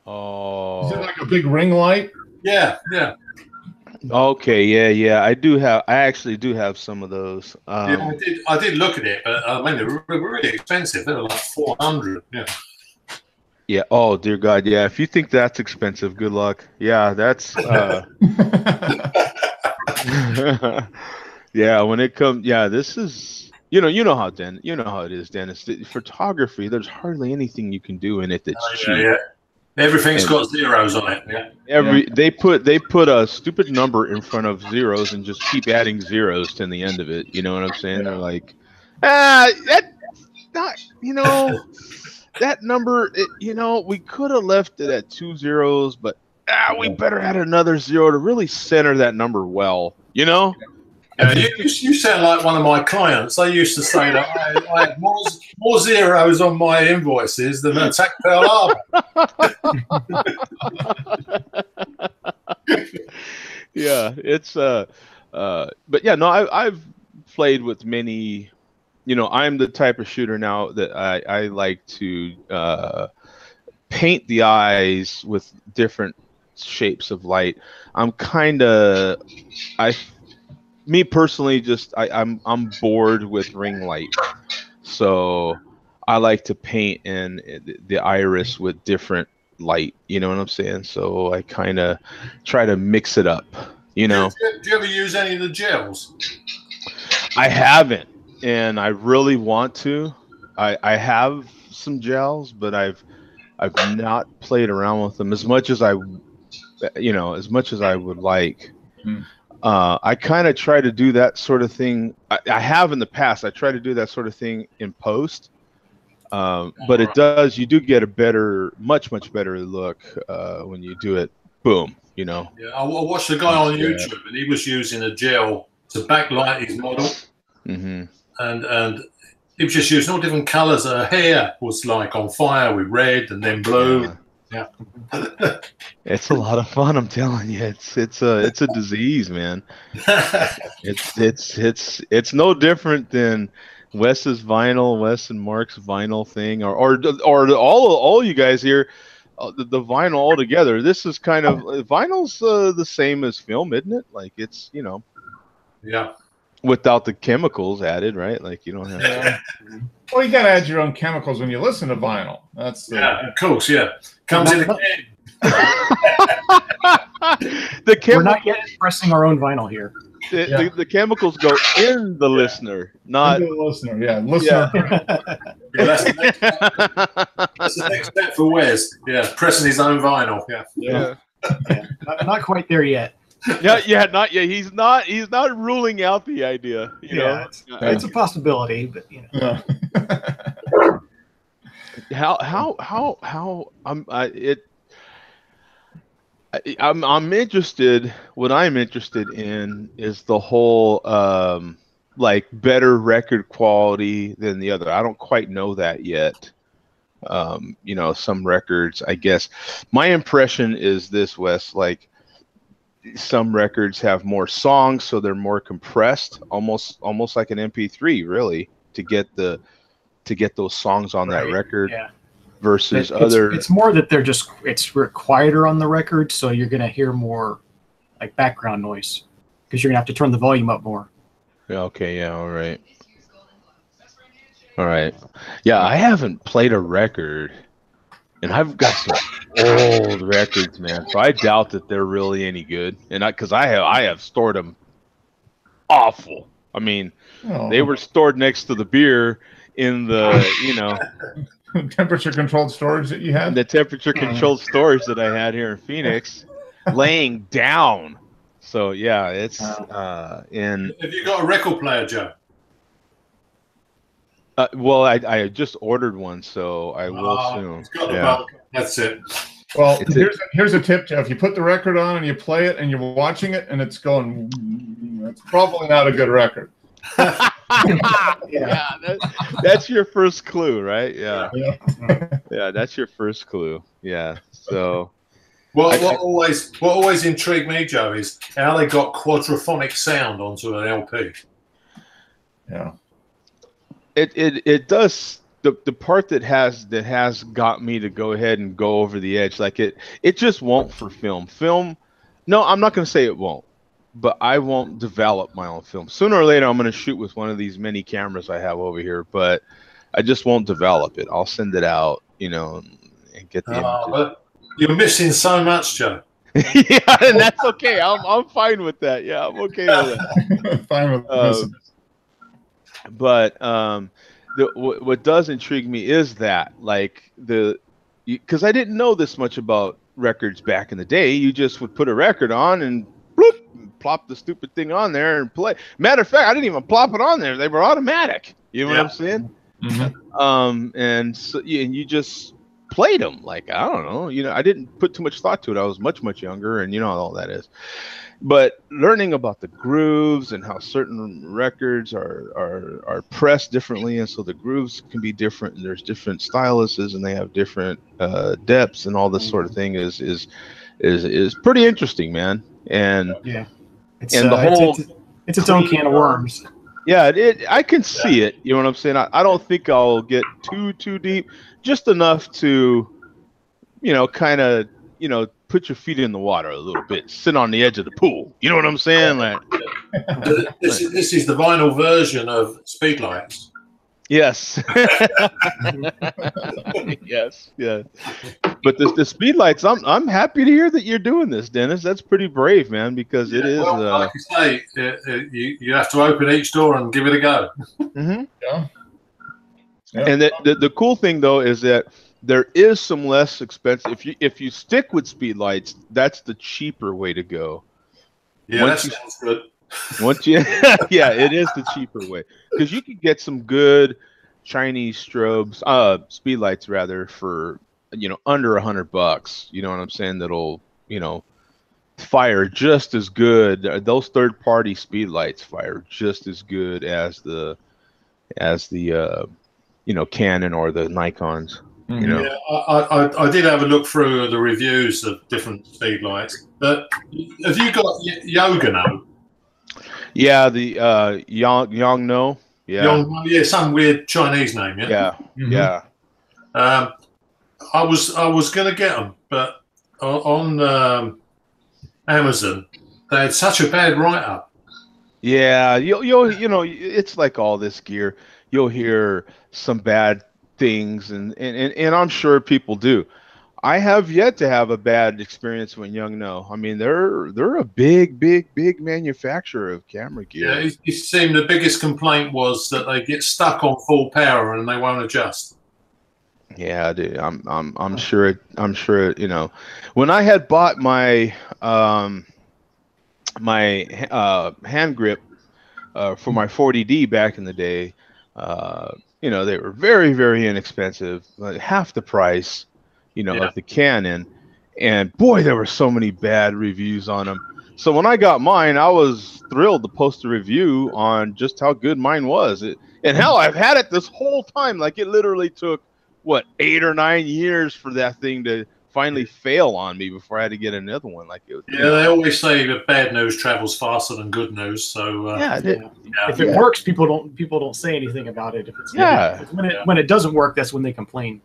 Oh, is it like a big ring light? Yeah. Okay, yeah. I actually do have some of those. Yeah, I did look at it, but I mean, they were really expensive. They were like $400. Yeah. Yeah. Oh dear God. Yeah. If you think that's expensive, good luck. Yeah, that's. Yeah. When it comes, this is. You know how it is, Dennis. The photography, there's hardly anything you can do in it that's cheap. Yeah. Everything's got zeros on it. Yeah. They put a stupid number in front of zeros and just keep adding zeros to the end of it. You know what I'm saying? They're like, that's not, that number. We could have left it at 2 zeros, but we better add another zero to really center that number well. You sound like one of my clients. They used to say that I had more zeros on my invoices than Attack Pearl Harbor. Yeah, it's but yeah, no, I've played with many. I'm the type of shooter now that I like to paint the eyes with different shapes of light. Me personally, I'm bored with ring light, so I like to paint in the iris with different light. You know what I'm saying? So I kind of try to mix it up. Do you ever use any of the gels? I haven't, and I really want to. I have some gels, but I've not played around with them as much as I would like. I kind of try to do that sort of thing. I have in the past. I try to do that sort of thing in post, but you do get a much better look when you do it. Boom, Yeah, I watched a guy on YouTube, and he was using a gel to backlight his model, and he was just using all different colors. Her hair was like on fire with red and then blue. Yeah. It's a lot of fun, I'm telling you. It's a disease, man. It's no different than Wes and Mark's vinyl thing, or all you guys here, the vinyl all together. This is kind of vinyl's the same as film, isn't it? Like it's Yeah. without the chemicals added, right? Like you don't have. Yeah. Well, you got to add your own chemicals when you listen to vinyl. That's the... Yeah, of course. Yeah, comes in again. We're not yet pressing our own vinyl here. The chemicals go in the listener, not into the listener. Yeah, listener. Yeah, that's the next step for Wes. Yeah, pressing his own vinyl. Yeah. Not quite there yet. Not yet. He's not ruling out the idea. You know? It's a possibility, but Yeah. I'm interested. What I'm interested in is the whole like better record quality than the other. I don't quite know that yet. Some records, I guess. My impression is this, Wes, like some records have more songs, so they're more compressed, almost like an MP3, really, to get those songs on that record. Yeah. Versus other. It's more that it's quieter on the record, so you're gonna hear more like background noise because you're gonna have to turn the volume up more. Yeah. Okay. Yeah. All right. Yeah, I haven't played a record, and I've got some old records, man. So I doubt that they're really any good, and because I have stored them awful. I mean, they were stored next to the beer in the temperature controlled storage that you had. The temperature controlled storage that I had here in Phoenix, laying down. So yeah, it's in. Have you got a record player, Joe? Well, I just ordered one, so I will soon. It's got the button. That's it. Well, here's a tip, Jeff. You put the record on and you play it, and you're watching it, and it's going. It's probably not a good record. That's your first clue, right? Yeah, that's your first clue. Yeah. So, what always intrigued me, Joe, is how they got quadraphonic sound onto an LP. Yeah. It does. The part that has got me to go ahead and go over the edge, like it just won't for film. No, I'm not going to say it won't, but I won't develop my own film. Sooner or later, I'm going to shoot with one of these mini cameras I have over here, but I just won't develop it. I'll send it out, and get the images. But you're missing so much, Joe. Yeah, and that's okay. I'm fine with that. Yeah, I'm okay with that. Fine with this. But what does intrigue me is that, like, because I didn't know this much about records back in the day. You just would put a record on and bloop, plop the stupid thing on there and play. Matter of fact, I didn't even plop it on there. They were automatic. You know what I'm saying? Mm-hmm. And so and you just played them. Like, I don't know. I didn't put too much thought to it. I was much, much younger, and how all that is. But learning about the grooves and how certain records are pressed differently, and so the grooves can be different, and there's different styluses, and they have different depths, and all this sort of thing is pretty interesting, man. And it's its own can of worms. Yeah, I can see it. You know what I'm saying? I don't think I'll get too deep, just enough to, kind of, put your feet in the water a little bit, sit on the edge of the pool. You know what I'm saying? Like, this is the vinyl version of Speedlights. Yes. Yes. Yeah. But the Speedlights, I'm happy to hear that you're doing this, Dennis. That's pretty brave, man, because it is. Well, like I say, you have to open each door and give it a go. Mm-hmm. Yeah. And the cool thing though is that there is some less expensive. If you stick with Speedlights, that's the cheaper way to go. Yeah, that sounds good. Yeah, it is the cheaper way, because you can get some good Chinese strobes, Speedlights rather, for under $100. You know what I'm saying? That'll fire just as good. Those third-party Speedlights fire just as good as the Canon or the Nikons. You know, I did have a look through the reviews of different speed lights. But have you got Yogano? yeah, the Yongno, Yeah, some weird Chinese name. Yeah, yeah. I was going to get them, but on Amazon they had such a bad write up. Yeah, you'll you know, it's like all this gear. You'll hear some bad things, and I'm sure people do. I have yet to have a bad experience with Yongno. I mean, they're a big manufacturer of camera gear. Yeah, it seemed the biggest complaint was that they get stuck on full power and they won't adjust. Yeah, dude, I'm sure. I'm sure. You know, when I had bought my hand grip for my 40D back in the day, you know, they were very inexpensive, like half the price, you know, of the Canon. And boy, there were so many bad reviews on them. So when I got mine, I was thrilled to post a review on just how good mine was. And hell, I've had it this whole time. Like, it literally took, what, 8 or 9 years for that thing to finally fail on me before I had to get another one. Like, they always say that bad news travels faster than good news. So if it works, people don't say anything about it. If it's when it doesn't work, that's when they complain.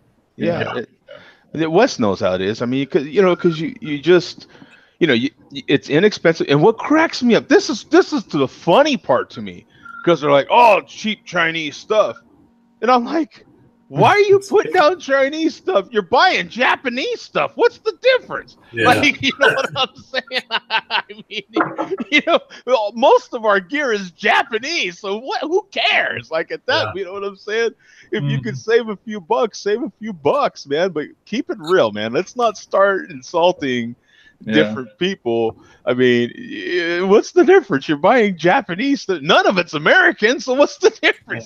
Wes knows how it is. I mean, because you just, you know, it's inexpensive. And what cracks me up, this is the funny part to me, because they're like, oh, cheap Chinese stuff, and I'm like, why are you putting down Chinese stuff? You're buying Japanese stuff. What's the difference? Yeah. Like, you know what I'm saying? I mean, you know, most of our gear is Japanese, so what? Who cares? Like, at that, you know what I'm saying? If you could save a few bucks, save a few bucks, man. But keep it real, man. Let's not start insulting different people. I mean, what's the difference? You're buying Japanese stuff. None of it's American, so what's the difference?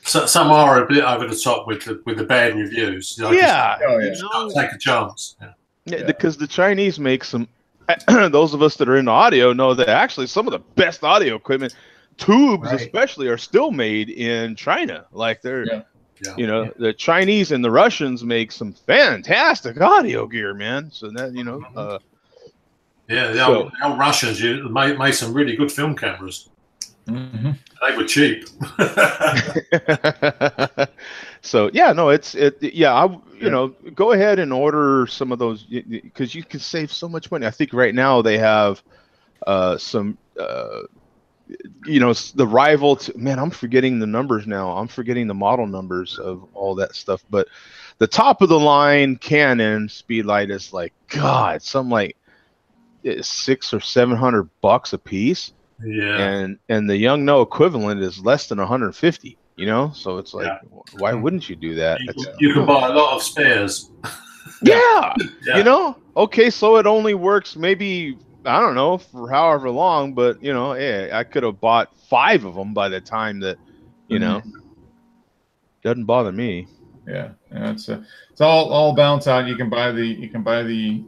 Some are a bit over the top with the bad reviews. You know, take a chance. Because the Chinese make some. Those of us that are in audio know that actually some of the best audio equipment, tubes especially, are still made in China. Like they're, you know, the Chinese and the Russians make some fantastic audio gear, man. So that, you know, the old Russians made some really good film cameras. Mm-hmm. They were cheap. So you know, go ahead and order some of those, because you can save so much money. I think right now they have some you know, the rival to, man, I'm forgetting the numbers now. I'm forgetting the model numbers of all that stuff, but the top of the line Canon Speedlight is like, God, some like $600 or $700 a piece. Yeah. And the Yongno equivalent is less than 150, you know? So it's like, why wouldn't you do that? You can buy a lot of spares. You know? Okay, so it only works maybe, I don't know, for however long, but, you know, I could have bought 5 of them by the time that, you know, doesn't bother me. Yeah, it's all balance out. You can buy the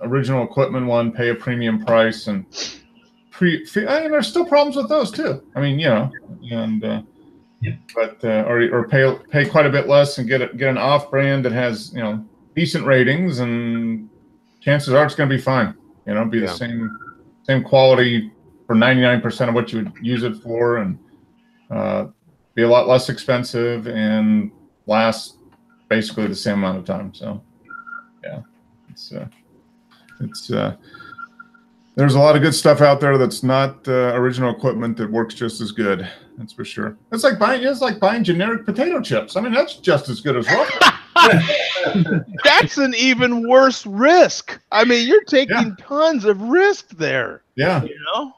original equipment one, pay a premium price, and there's still problems with those too. I mean, you know, and but or pay quite a bit less and get an off brand that has, you know, decent ratings, and chances are it's going to be fine. You know, be the same quality for 99% of what you would use it for, and be a lot less expensive and last basically the same amount of time. So yeah, it's there's a lot of good stuff out there that's not original equipment that works just as good. That's for sure. It's like buying generic potato chips. I mean, that's just as good as well. That's an even worse risk. I mean, you're taking tons of risk there. Yeah. You know?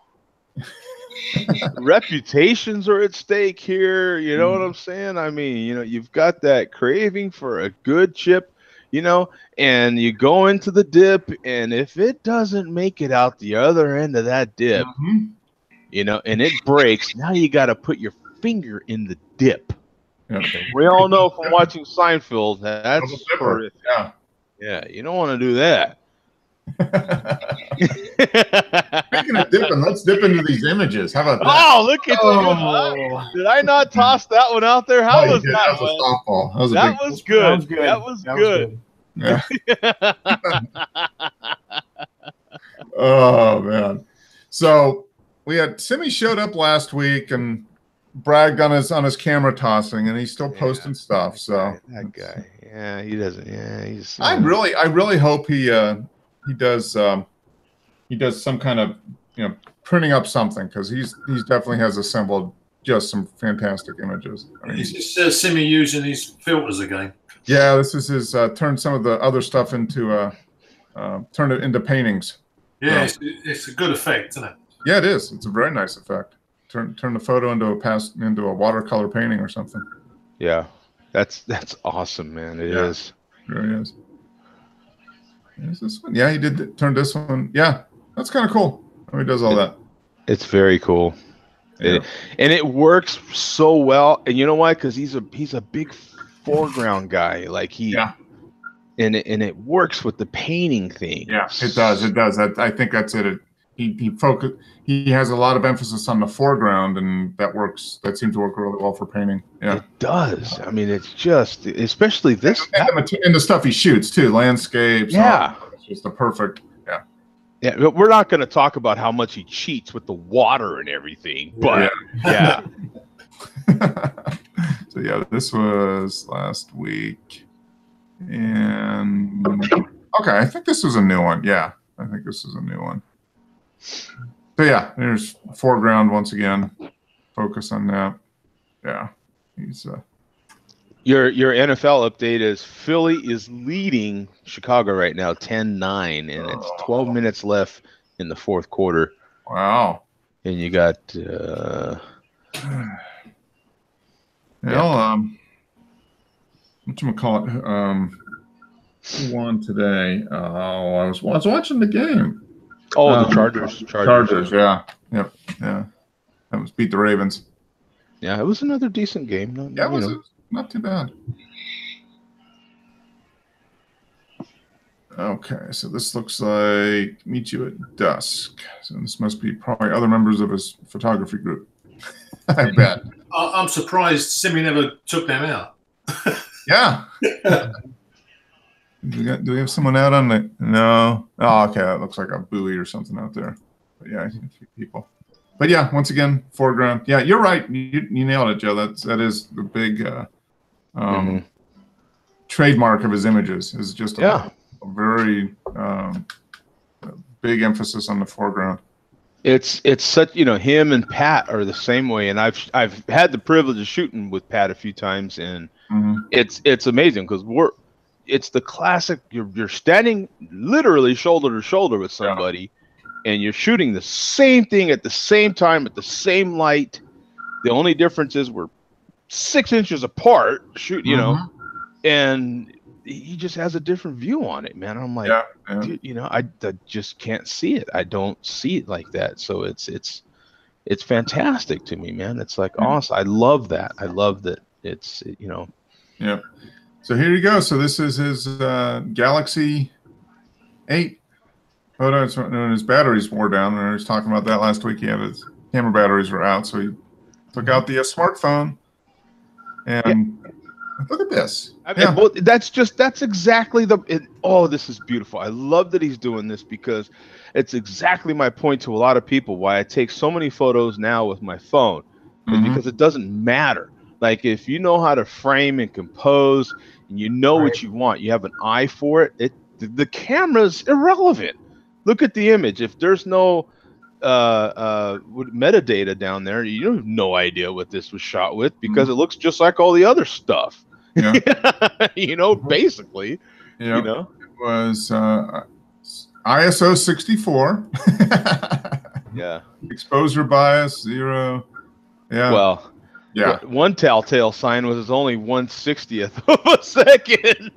Reputations are at stake here. You know what I'm saying? I mean, you know, you've got that craving for a good chip, you know, and you go into the dip, and if it doesn't make it out the other end of that dip, you know, and it breaks, now you got to put your finger in the dip. Okay. We all know from watching Seinfeld that's horrific. Yeah, you don't want to do that. Speaking of dipping, let's dip into these images. How about that? Oh, look at that. Did I not toss that one out there? How was that? That was a softball. That was good. That was good. Yeah. Oh, man. So we had Simi showed up last week and bragged on his camera tossing, and he's still posting stuff. So that guy, yeah, he doesn't. Yeah, he's. I really hope he does some kind of printing up something, because he's definitely has assembled just some fantastic images. I mean, he's just Simi using his filters again. Yeah, this is his turn some of the other stuff into turn it into paintings. Yeah, it's a good effect, isn't it? Yeah, it is. It's a very nice effect. Turn the photo into a watercolor painting or something. Yeah, that's awesome, man. It is. It really is. Is this one? Yeah, he did turn this one. Yeah, that's kind of cool. How he does all that. It's very cool. Yeah. And it works so well. And you know why? Because he's a big foreground guy. Like and it works with the painting thing. Yeah, it does. It does. I think that's it. He has a lot of emphasis on the foreground, and that works. That seems to work really well for painting. Yeah, it does. I mean, it's just, especially this and the stuff he shoots too, landscapes. Yeah, it's just the perfect. Yeah, yeah. But we're not going to talk about how much he cheats with the water and everything. But yeah. So yeah, this was last week, and okay, I think this was a new one. Yeah, I think this is a new one. So yeah, there's foreground once again. Focus on that. Yeah, he's Your NFL update is Philly is leading Chicago right now 10-9, and it's 12 minutes left in the fourth quarter. Wow. And you got whatchamacallit, who won today? I was watching the game. Oh, the Chargers. Yeah. Yep. Yeah. That was beat the Ravens. Yeah, it was another decent game. It was not too bad. Okay, so this looks like Meet You at Dusk. So this must be probably other members of his photography group. I bet. I'm surprised Simi never took them out. Yeah. Do we have someone out on the? No. Oh, okay. That looks like a buoy or something out there. But yeah, I see a few people. But yeah, once again, foreground. Yeah, you're right. You nailed it, Joe. That is the big trademark of his images. Is just a very big emphasis on the foreground. It's such, him and Pat are the same way, and I've had the privilege of shooting with Pat a few times, and it's amazing because it's the classic. You're standing literally shoulder to shoulder with somebody, and you're shooting the same thing at the same time at the same light. The only difference is we're 6 inches apart. And he just has a different view on it, man. I'm like, dude, I just can't see it. I don't see it like that. So it's fantastic to me, man. It's like awesome. I love that. I love that. It's Yeah. So here you go. So this is his Galaxy 8 photo. And his batteries wore down. And he was talking about that last week. He had his camera batteries were out, so he took out the smartphone and. Look at this. That's exactly this is beautiful. I love that he's doing this because it's exactly my point to a lot of people why I take so many photos now with my phone, because it doesn't matter. Like if you know how to frame and compose and you know what you want, you have an eye for it, the camera's irrelevant. Look at the image. If there's no metadata down there, you have no idea what this was shot with because it looks just like all the other stuff. Basically. It was ISO 64. Exposure bias 0. Yeah. Well, one telltale sign was it's only 1/60th of a second.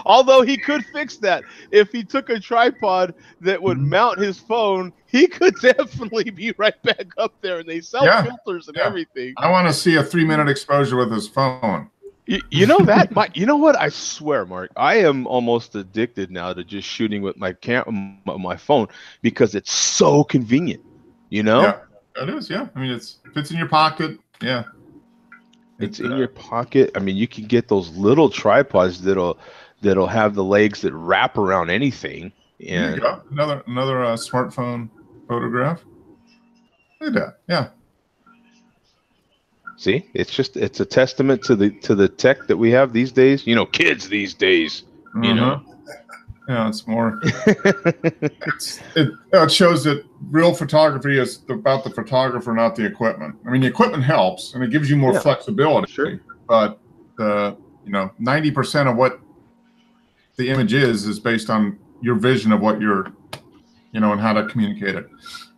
Although he could fix that. If he took a tripod that would mount his phone, he could definitely be right back up there. And they sell filters and everything. I want to see a 3-minute exposure with his phone. You know that, you know what? I swear, Mark, I am almost addicted now to just shooting with my my phone because it's so convenient. You know? Yeah, it is. Yeah, I mean, it fits in your pocket. Yeah, it's in your pocket. I mean, you can get those little tripods that'll have the legs that wrap around anything. There And you go. Another smartphone photograph. Look at that. Yeah. see, it's a testament to the tech that we have these days. You know, kids these days. You know. Yeah, it's more. It shows that real photography is about the photographer, not the equipment. I mean, the equipment helps and it gives you more flexibility. Sure. But 90% of what the image is based on your vision of what you're, and how to communicate it.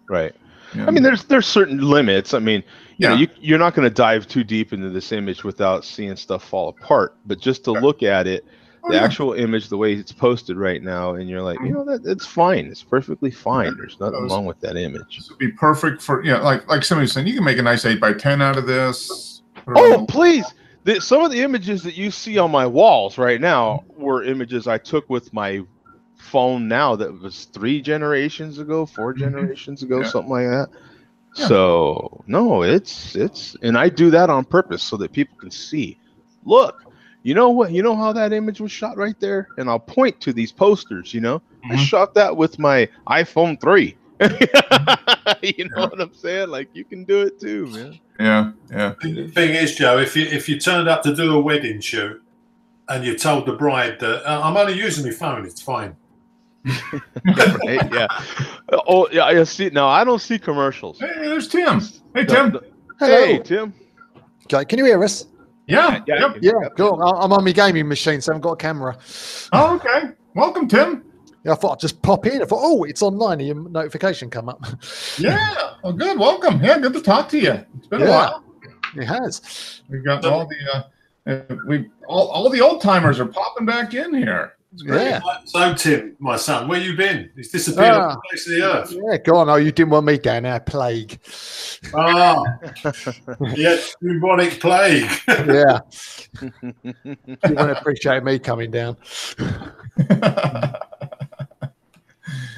Right. Yeah. I mean, there's certain limits. I mean, Yeah. you're not going to dive too deep into this image without seeing stuff fall apart. But just to look at it, the actual image, the way it's posted right now, and you're like, it's fine. It's perfectly fine. There's nothing wrong with that image. This would be perfect for, like somebody saying, you can make a nice 8x10 out of this. Oh, please. Some of the images that you see on my walls right now were images I took with my phone now that was 3 generations ago, 4 generations ago, something like that. Yeah. So no, it's and I do that on purpose so that people can see. Look, you know what? You know how that image was shot right there? And I'll point to these posters, I shot that with my iPhone 3. You know what I'm saying? Like, you can do it too, man. Yeah, yeah. The thing is, Joe, if you turned up to do a wedding shoot and you told the bride that I'm only using my phone, it's fine. Right? Yeah. Oh, yeah. I see. Now I don't see commercials. Hey, there's Tim. Hey, Tim. Hey, Tim. Okay, can you hear us? Yeah. Yeah. Cool. I'm on my gaming machine, so I haven't got a camera. Oh, okay. Welcome, Tim. Yeah, I thought I'd just pop in. I thought, oh, it's online. Your notification come up. Yeah. Well, good. Welcome. Yeah, good to talk to you. It's been a while. It has. We've got all the old timers are popping back in here. Yeah. So, Tim, my son, where you been? He's disappeared off the face of the earth. Yeah, go on. Oh, you didn't want me down there. Plague. Ah, yeah, bubonic plague. Yeah. You won't appreciate me coming down.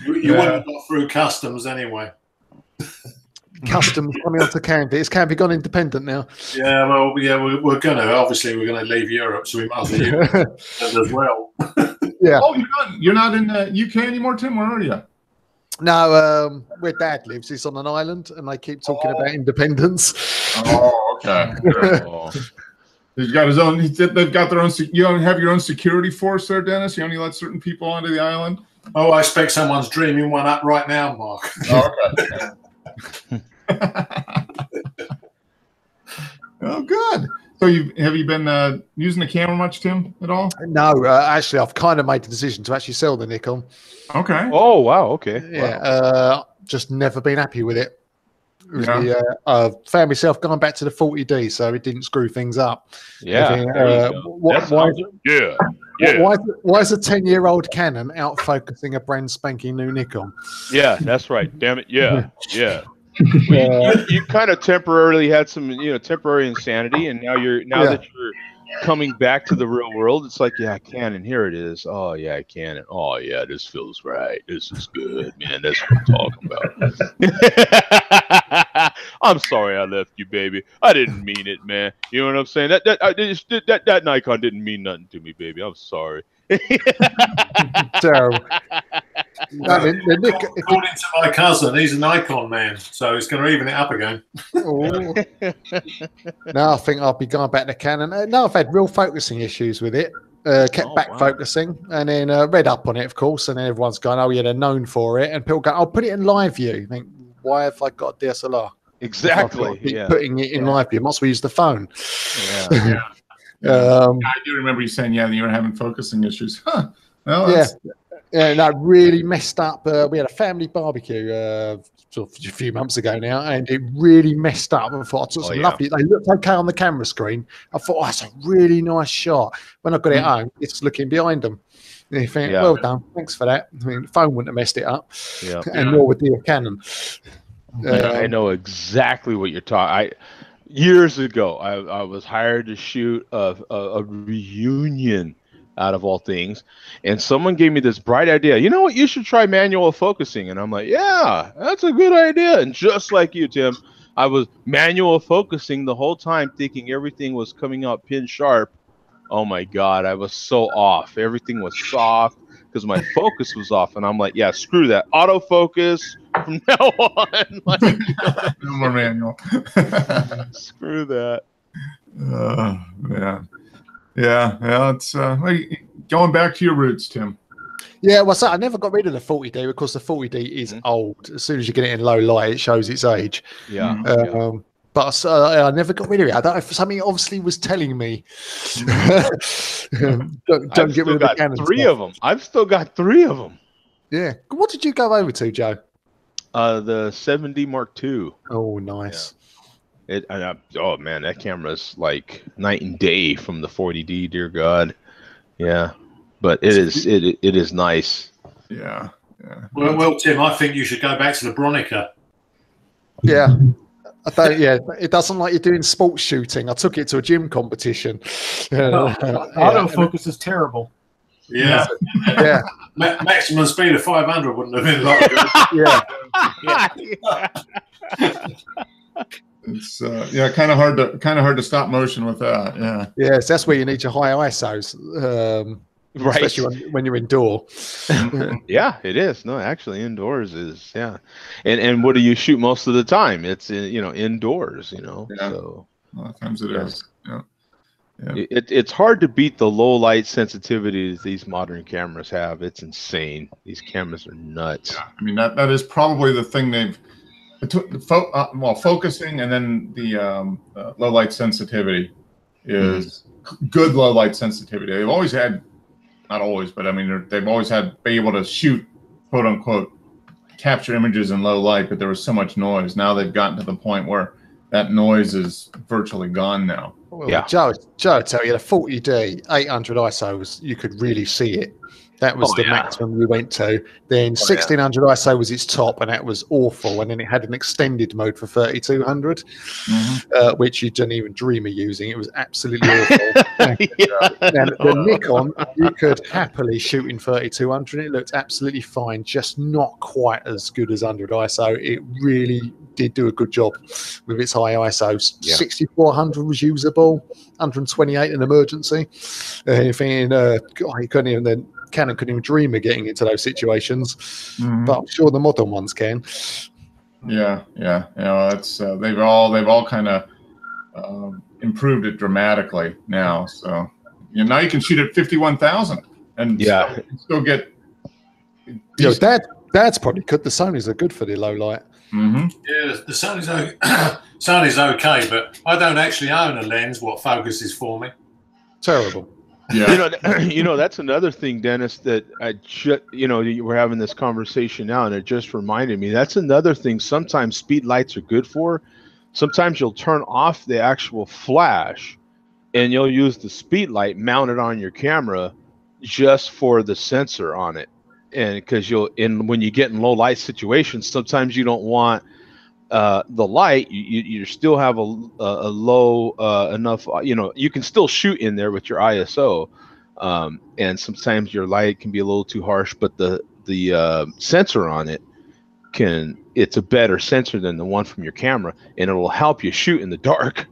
You wouldn't have got through customs anyway. Customs coming onto Canvey. Is Canvey gone independent now? Yeah, well, we're gonna leave Europe, so we might as well use it as well. Yeah. Oh, you're not in the UK anymore, Tim? Where are you? No, where Dad lives, he's on an island, and they keep talking about independence. Oh, okay. He's got his own. They've got their own. You don't have your own security force there, Dennis. You only let certain people onto the island. Oh, I expect someone's dreaming one up right now, Mark. Oh, okay. Oh, good. So have you been using the camera much, Tim, at all? No, actually, I've kind of made the decision to actually sell the Nikon. Okay. Oh, wow. Okay. Yeah, wow. Just never been happy with it. Found myself going back to the 40D, so it didn't screw things up. Yeah. Why is a 10-year-old Canon out focusing a brand spanking new Nikon? Yeah, that's right. Damn it. Yeah. Yeah. You kind of temporarily had some, temporary insanity, and now that you're coming back to the real world, it's like, yeah, Canon, here it is. Oh yeah, Canon. Oh yeah, this feels right. This is good, man. That's what I'm talking about. I'm sorry I left you, baby. I didn't mean it, man. You know what I'm saying? That Nikon didn't mean nothing to me, baby. I'm sorry. Terrible. According to my cousin, he's a Nikon man, so he's going to even it up again. No, I think I'll be going back to Canon. No, I've had real focusing issues with it. Kept focusing, and then read up on it, of course, and then everyone's going, "Oh yeah, they're known for it," and people go, "I'll put it in live view." I think, why have I got a DSLR? Exactly. Putting it in live view. Might as well use the phone. Yeah. I do remember you saying, you were having focusing issues. Huh. Well, yeah, that really messed up. We had a family barbecue sort of a few months ago now, and it really messed up. I thought I took some lovely. They looked okay on the camera screen. I thought, that's a really nice shot. When I got it home, it's looking behind them. And you think, well done, thanks for that. I mean, the phone wouldn't have messed it up, and nor would the Canon. I know exactly what you're talking. years ago, I was hired to shoot a reunion, out of all things, and someone gave me this bright idea. You know what? You should try manual focusing. And I'm like, yeah, that's a good idea. And just like you, Tim, I was manual focusing the whole time, thinking everything was coming out pin sharp. Oh my God, I was so off. Everything was soft because my focus was off. And I'm like, yeah, screw that. Autofocus from now on. Like, no more manual. Screw that. Yeah. Yeah. It's going back to your roots, Tim. Yeah, well, so I never got rid of the 40D because the 40D is old. As soon as you get it in low light, it shows its age. Yeah. But I never got rid of it. I don't know if something obviously was telling me. don't get rid of the Canon. Three of them. I've still got 3 of them. Yeah. What did you go over to, Joe? The 7D Mark II. Oh, nice. Yeah. Oh man, that camera's like night and day from the 40D. Dear God. Yeah, but it is nice. Yeah. Well, Tim, I think you should go back to the Bronica. Yeah. It doesn't like you're doing sports shooting. I took it to a gym competition. Autofocus is terrible. Yeah. Yeah. Maximum speed of 500 wouldn't have been like It's kind of hard to stop motion with that. Yeah. Yes, that's where you need your high ISOs. Right. Especially when you're indoor. Yeah, it is. No, actually, indoors is And what do you shoot most of the time? It's indoors. Yeah. So a lot of times it is. Yeah. It's hard to beat the low light sensitivity that these modern cameras have. It's insane. These cameras are nuts. Yeah. I mean that is probably the thing they've focusing, and then the low light sensitivity is good. Low light sensitivity. They've always had. Not always, but I mean, they've always be able to shoot, quote unquote, capture images in low light, but there was so much noise. Now they've gotten to the point where that noise is virtually gone now. Well, yeah. Joe, tell you the 40D 800 ISO you could really see it. That was the maximum we went to. Then 1600 ISO was its top, and that was awful. And then it had an extended mode for 3200, which you didn't even dream of using. It was absolutely awful. The Nikon, you could happily shoot in 3200, and it looked absolutely fine, just not quite as good as 100 ISO. It really did do a good job with its high ISOs. Yeah. 6400 was usable, 128 in emergency. You couldn't even then. Canon couldn't even dream of getting into those situations, but I'm sure the modern ones can. Yeah. It's they've all kind of improved it dramatically now. So now you can shoot at 51,000 and still get. That's probably good. The Sonys are good for the low light. Yeah, the Sony's okay, but I don't actually own a lens. What focuses for me? Terrible. Yeah, that's another thing, Dennis, that we're having this conversation now, and it just reminded me. That's another thing. Sometimes speed lights are good for. Sometimes you'll turn off the actual flash, and you'll use the speed light mounted on your camera just for the sensor on it, and because when you get in low light situations, sometimes you don't want the light. You still have a low enough. You can still shoot in there with your ISO, and sometimes your light can be a little too harsh. But the sensor on it it's a better sensor than the one from your camera, and it'll help you shoot in the dark.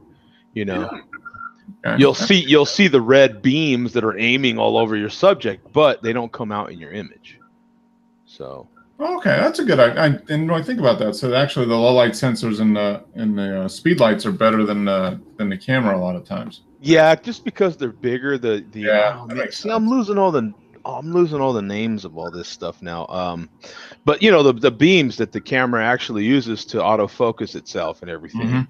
You'll see the red beams that are aiming all over your subject, but they don't come out in your image. So. Okay, that's a good idea. I didn't really think about that. So actually, the low light sensors and the speed lights are better than the camera a lot of times. Yeah, just because they're bigger. I'm losing all the names of all this stuff now. But the beams that the camera actually uses to autofocus itself and everything.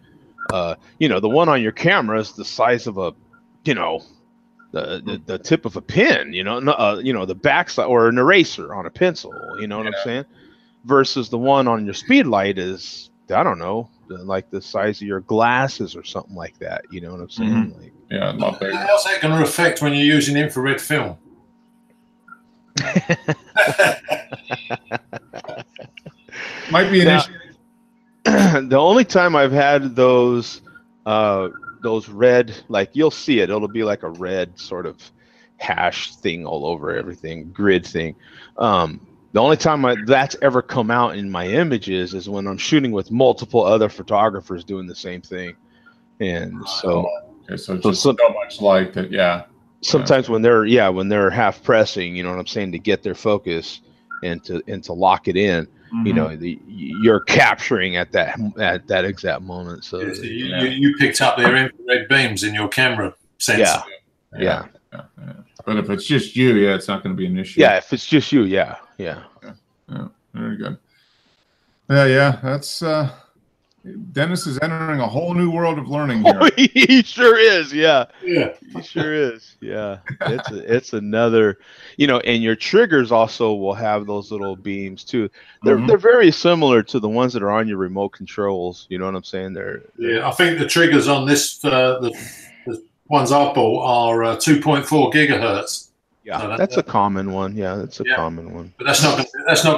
The one on your camera is the size of a, the tip of a pen, the backside, or an eraser on a pencil, what I'm saying? Versus the one on your speed light is, I don't know, like the size of your glasses or something like that. You know what I'm saying? Yeah, not big. How's that going to affect when you're using infrared film? Might be an issue. The only time I've had those those red, like you'll see it. It'll be like a red sort of hash thing all over everything, grid thing. The only time that's ever come out in my images is when I'm shooting with multiple other photographers doing the same thing. And so, okay, so just so much light that, yeah. Sometimes when they're half pressing, you know what I'm saying, to get their focus and to lock it in, you know, you're capturing at that exact moment. So you picked up their infrared beams in your camera sensor. Yeah. But if it's just you, it's not going to be an issue. Yeah, if it's just you, yeah. Very good. Yeah. That's Dennis is entering a whole new world of learning here. Oh, he sure is. Yeah. He sure is. Yeah. It's another, you know, and your triggers also will have those little beams too. They're very similar to the ones that are on your remote controls. You know what I'm saying? I think the triggers on this the ones I bought are 2.4 gigahertz. Yeah, so that's a common one. Yeah, that's a common one. But that's not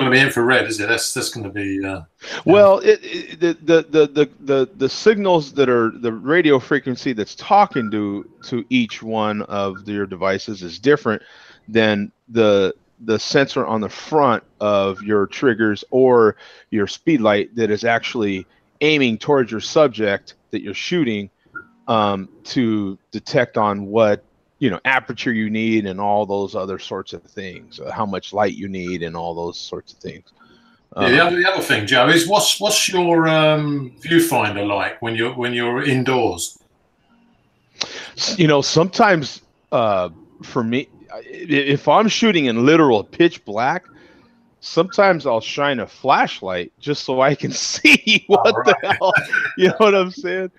going to be infrared, is it? That's going to be. Well, the signals that are the radio frequency that's talking to each one of your devices is different than the sensor on the front of your triggers or your speed light that is actually aiming towards your subject that you're shooting to detect on what, you know, aperture you need and all those other sorts of things, how much light you need and all those sorts of things. The other thing, Joe, is what's your viewfinder like when you're indoors? You know, sometimes for me, if I'm shooting in literal pitch black, sometimes I'll shine a flashlight just so I can see what the hell, you know what I'm saying?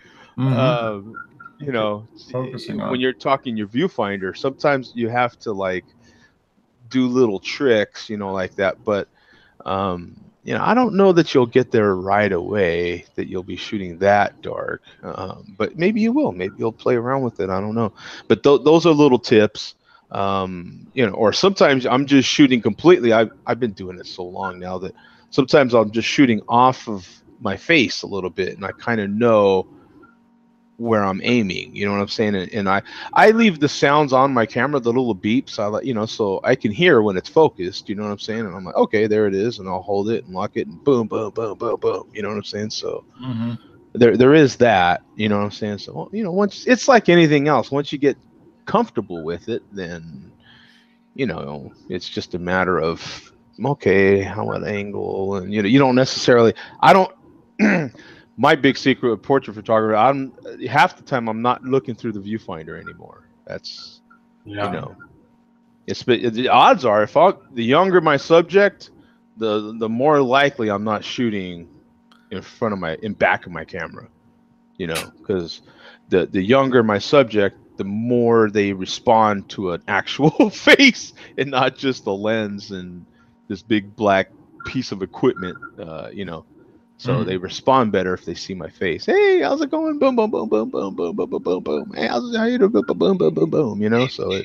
You know, when you're talking your viewfinder, sometimes you have to like do little tricks, you know, like that. But, you know, I don't know that you'll get there right away, that you'll be shooting that dark. But maybe you will. Maybe you'll play around with it. I don't know. But those are little tips. You know, or sometimes I'm just shooting completely. I've been doing it so long now that sometimes I'm just shooting off of my face a little bit, and I kind of know where I'm aiming, you know what I'm saying? And I leave the sounds on my camera, the little beeps, you know, so I can hear when it's focused, you know what I'm saying? And I'm like, okay, there it is, and I'll hold it and lock it, and boom, boom, boom, boom, boom, you know what I'm saying? So there is that, you know what I'm saying? So, you know, once it's like anything else, once you get comfortable with it, then, you know, it's just a matter of, okay, what angle, and, you know, you don't necessarily, I don't. My big secret with portrait photography, half the time I'm not looking through the viewfinder anymore. That's, you know, the odds are the younger my subject, the more likely I'm not shooting in back of my camera, you know, because the younger my subject, the more they respond to an actual face and not just the lens and this big black piece of equipment, you know. So they respond better if they see my face. Hey, how's it going? Boom, boom, boom, boom, boom, boom, boom, boom, boom, boom. Hey, how you doing? Boom, boom, boom, boom, boom, boom. You know, so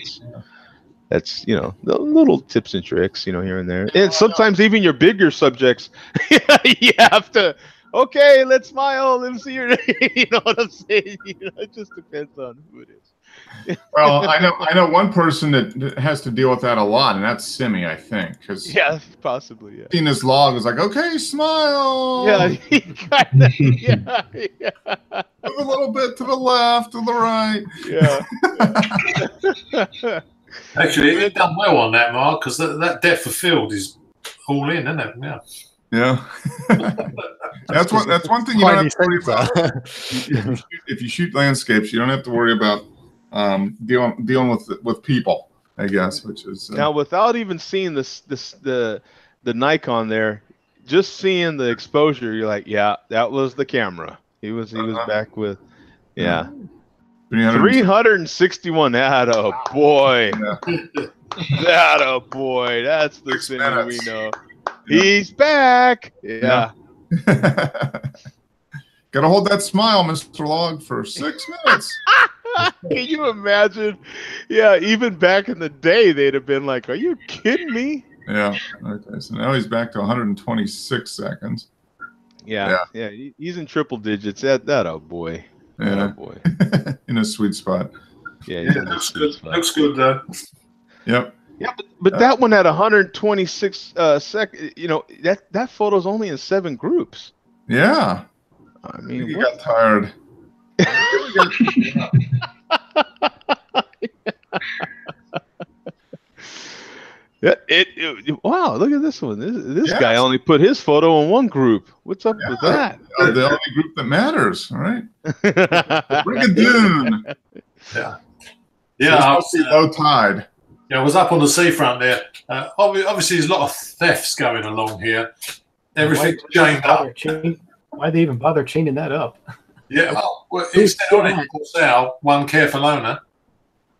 that's, you know, the little tips and tricks, you know, here and there. And sometimes even your bigger subjects, you have to, okay, let's smile. Let's see your, you know what I'm saying? You know, it just depends on who it is. Well, I know one person that has to deal with that a lot, and that's Simi, I think. Yeah, possibly. Yeah. Seeing his log is like, okay, smile. Yeah, he kind of, yeah. Move a little bit to the left, to the right. Yeah. Actually, you've done well on that, Mark, because that depth of field is all in, isn't it? Yeah. Yeah. That's one thing you don't have to worry about. If you shoot landscapes, you don't have to worry about dealing with people, I guess, which is now without even seeing the Nikon there, just seeing the exposure, you're like, yeah, that was the camera. He was back with 361. That a boy. That a boy. That's the thing we know. He's back. Yeah. Gotta hold that smile, Mr. Log, for 6 minutes. Can you imagine? Yeah, even back in the day, they'd have been like, are you kidding me? Yeah. Okay, so now he's back to 126 seconds. Yeah. He's in triple digits. That oh boy. Yeah. Oh, boy. In a sweet spot. Yeah, Yeah, looks good. Looks good though. Yep. Yeah, but that one at 126 seconds, you know, that photo's only in 7 groups. Yeah. I I mean, think he got tired. Yeah, wow, look at this one. This guy only put his photo in 1 group. What's up with that? The only group that matters, all right? Brigadoon. Yeah. Yeah, Yeah, so low tide. I was up on the seafront there. Obviously, there's a lot of thefts going along here. Everything's chained up. Why'd they even bother chaining that up? Yeah, well, it's on it for sale, one careful owner.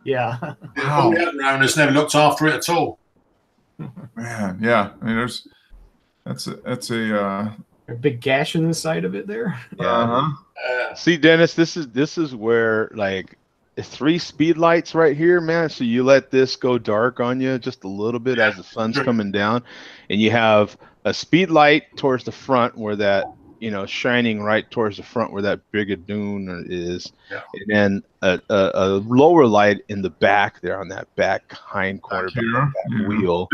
Yeah. All the other owners never looked after it at all. Man, yeah. I mean, that's a big gash in the side of it there. Yeah. See, Dennis, this is where, like, 3 speed lights right here, man. So you let this go dark on you just a little bit as the sun's coming down, and you have a speed light towards the front where that, you know, shining right towards the front where that Brigadoon is, and then a lower light in the back there on that back hind corner back wheel,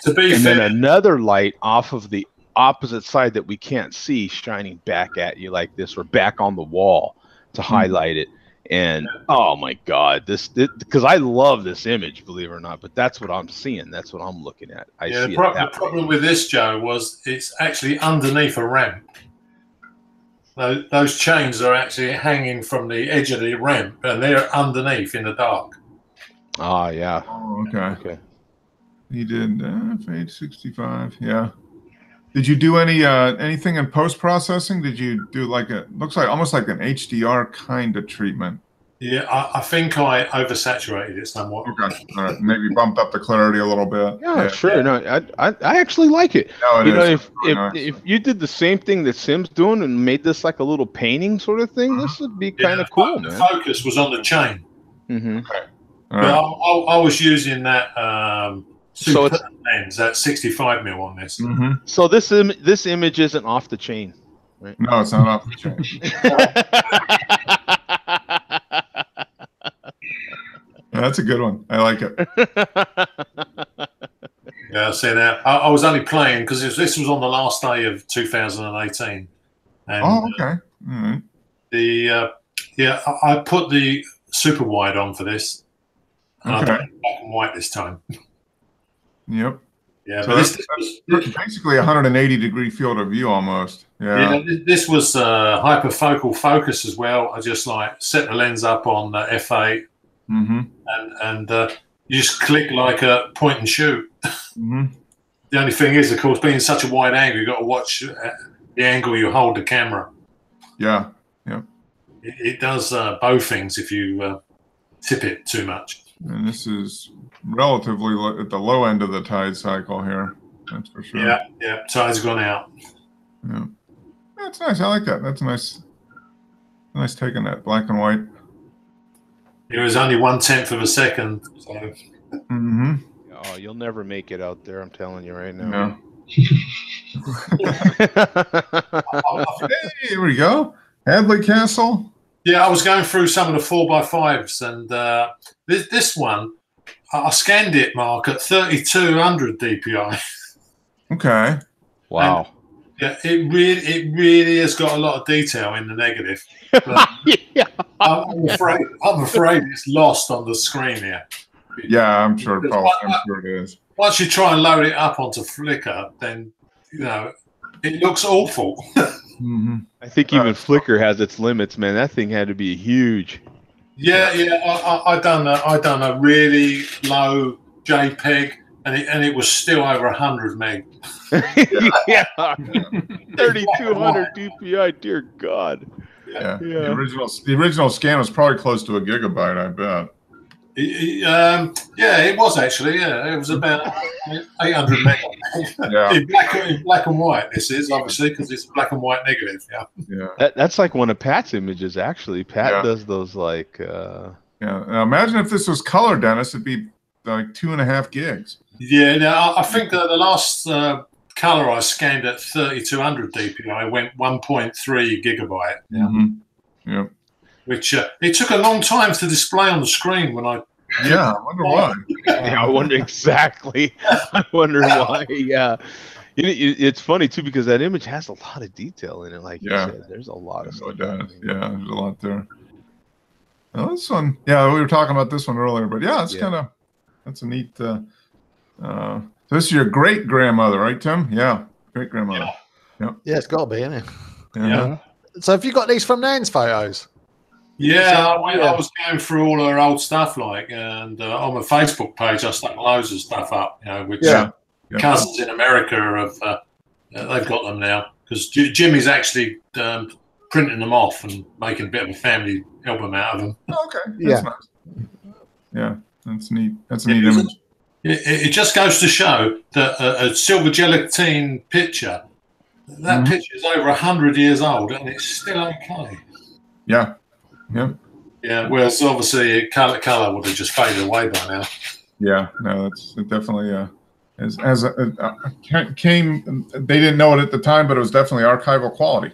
to be and fair, then another light off of the opposite side that we can't see shining back at you like this, or back on the wall to highlight it. And oh my God, this because I love this image, believe it or not, but that's what I'm seeing. That's what I'm looking at. the problem with this, Joe, was it's actually underneath a ramp. Those chains are actually hanging from the edge of the ramp, and they're underneath in the dark. Oh, yeah. Oh, okay. He did fade 65. Yeah. Did you do anything in post processing? Did you do looks like almost like an HDR kind of treatment? Yeah, I think I oversaturated it somewhat. Okay, all right. Maybe bumped up the clarity a little bit. Yeah, sure. No, I actually like it. No, you know, if you did the same thing that Sim's doing and made this like a little painting sort of thing, this would be kind of cool, man. The focus was on the chain. Mm-hmm. Okay. I was using that super lens, that 65 mil on this. Mm-hmm. So this image isn't off the chain, right? No, it's not off the chain. That's a good one. I like it. Yeah, I see that. I was only playing because this was on the last day of 2018. And, okay. All right. I put the super wide on for this. And Okay. I put it black and white this time. Yep. Yeah, So but that's basically 180-degree field of view almost. Yeah. this was hyperfocal focus as well. I just set the lens up on f8, and you just click like a point and shoot. Mm-hmm. The only thing is, of course, being such a wide angle, you've got to watch the angle you hold the camera. Yeah. Yep. It does both things if you tip it too much. And this is relatively at the low end of the tide cycle here. That's for sure. Yeah. Tide's gone out. Yeah. That's nice. I like that. That's nice. Nice taking that black and white. It was only 1/10 of a second. So. Mm-hmm. Oh, you'll never make it out there. I'm telling you right now. Yeah. Hey, here we go. Hadley Castle. Yeah, I was going through some of the 4x5s, and this one, I scanned it, Mark, at 3200 DPI. Okay. Wow. And, it really has got a lot of detail in the negative. But Yeah. I'm afraid it's lost on the screen here. Yeah, I'm sure it is. Once you try and load it up onto Flickr, then it looks awful. Mm-hmm. I think even Flickr has its limits, man. That thing had to be huge. Yeah. I done a really low JPEG, and it was still over 100 meg. Yeah. 3200 DPI, dear God. Yeah. The original scan was probably close to a gigabyte, I bet. It was actually. Yeah, it was about 800 meg. Yeah. in black and white. This is obviously because it's black and white negative. Yeah. That's like one of Pat's images, actually. Pat does those like. Yeah. Now imagine if this was color, Dennis. It'd be like 2.5 gigs. Yeah. Now I think that the last color I scanned at 3200 DPI went 1.3 gigabyte. Yeah. Mm-hmm. Yep. which it took a long time to display on the screen when I. Yeah, I wonder why. Yeah, I wonder exactly. I wonder why. Yeah. It's funny too because that image has a lot of detail in it. Like you said, there's a lot of stuff. Yeah, there's a lot there. Well, this one, yeah, we were talking about this one earlier, but yeah, it's kind of, that's a neat. So this is your great grandmother, right, Tim? Yeah, great grandmother. Yeah, it's got to be, isn't it? Yeah. So have you got these from Nan's photos? Yeah, I was going through all her old stuff, and on my Facebook page, I stuck loads of stuff up, which cousins in America have they've got them now because Jimmy's actually printing them off and making a bit of a family album out of them. Oh, okay, that's nice. Yeah, that's neat. That's a neat image. It just goes to show that a silver gelatine picture, that picture is over 100 years old and it's still okay. Yeah. Yeah. Yeah. Whereas obviously color would have just faded away by now. Yeah. No, it's definitely came. They didn't know it at the time, but it was definitely archival quality.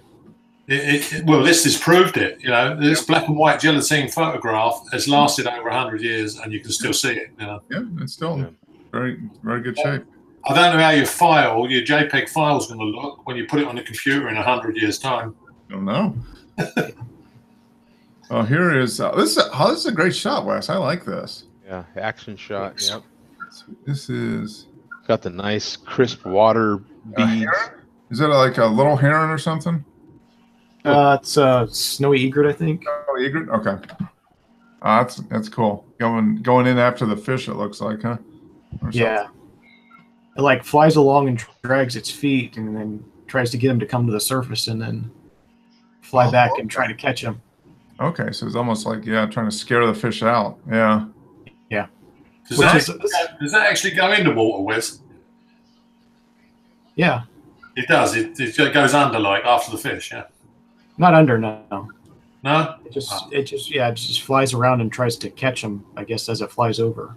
Well, this has proved it. This black and white gelatine photograph has lasted over 100 years, and you can still see it. Yeah, it's still very, very good shape. I don't know how your JPEG file is going to look when you put it on the computer in 100 years' time. I don't know. Oh, here is this is a great shot, Wes. I like this. Yeah, action shot. Yep. This is got the nice crisp water beads. Is it like a little heron or something? It's a snowy egret, I think. Oh, egret. Okay. That's cool. Going in after the fish. It looks like, huh? Yeah. It like flies along and drags its feet, and then tries to get him to come to the surface, and then fly back and try to catch him. Okay, so it's almost like trying to scare the fish out. Yeah. Yeah. Does that actually go into water, Wes? Yeah. It does. It goes under like after the fish. Yeah. Not under, no. No. It just flies around and tries to catch him, I guess, as it flies over.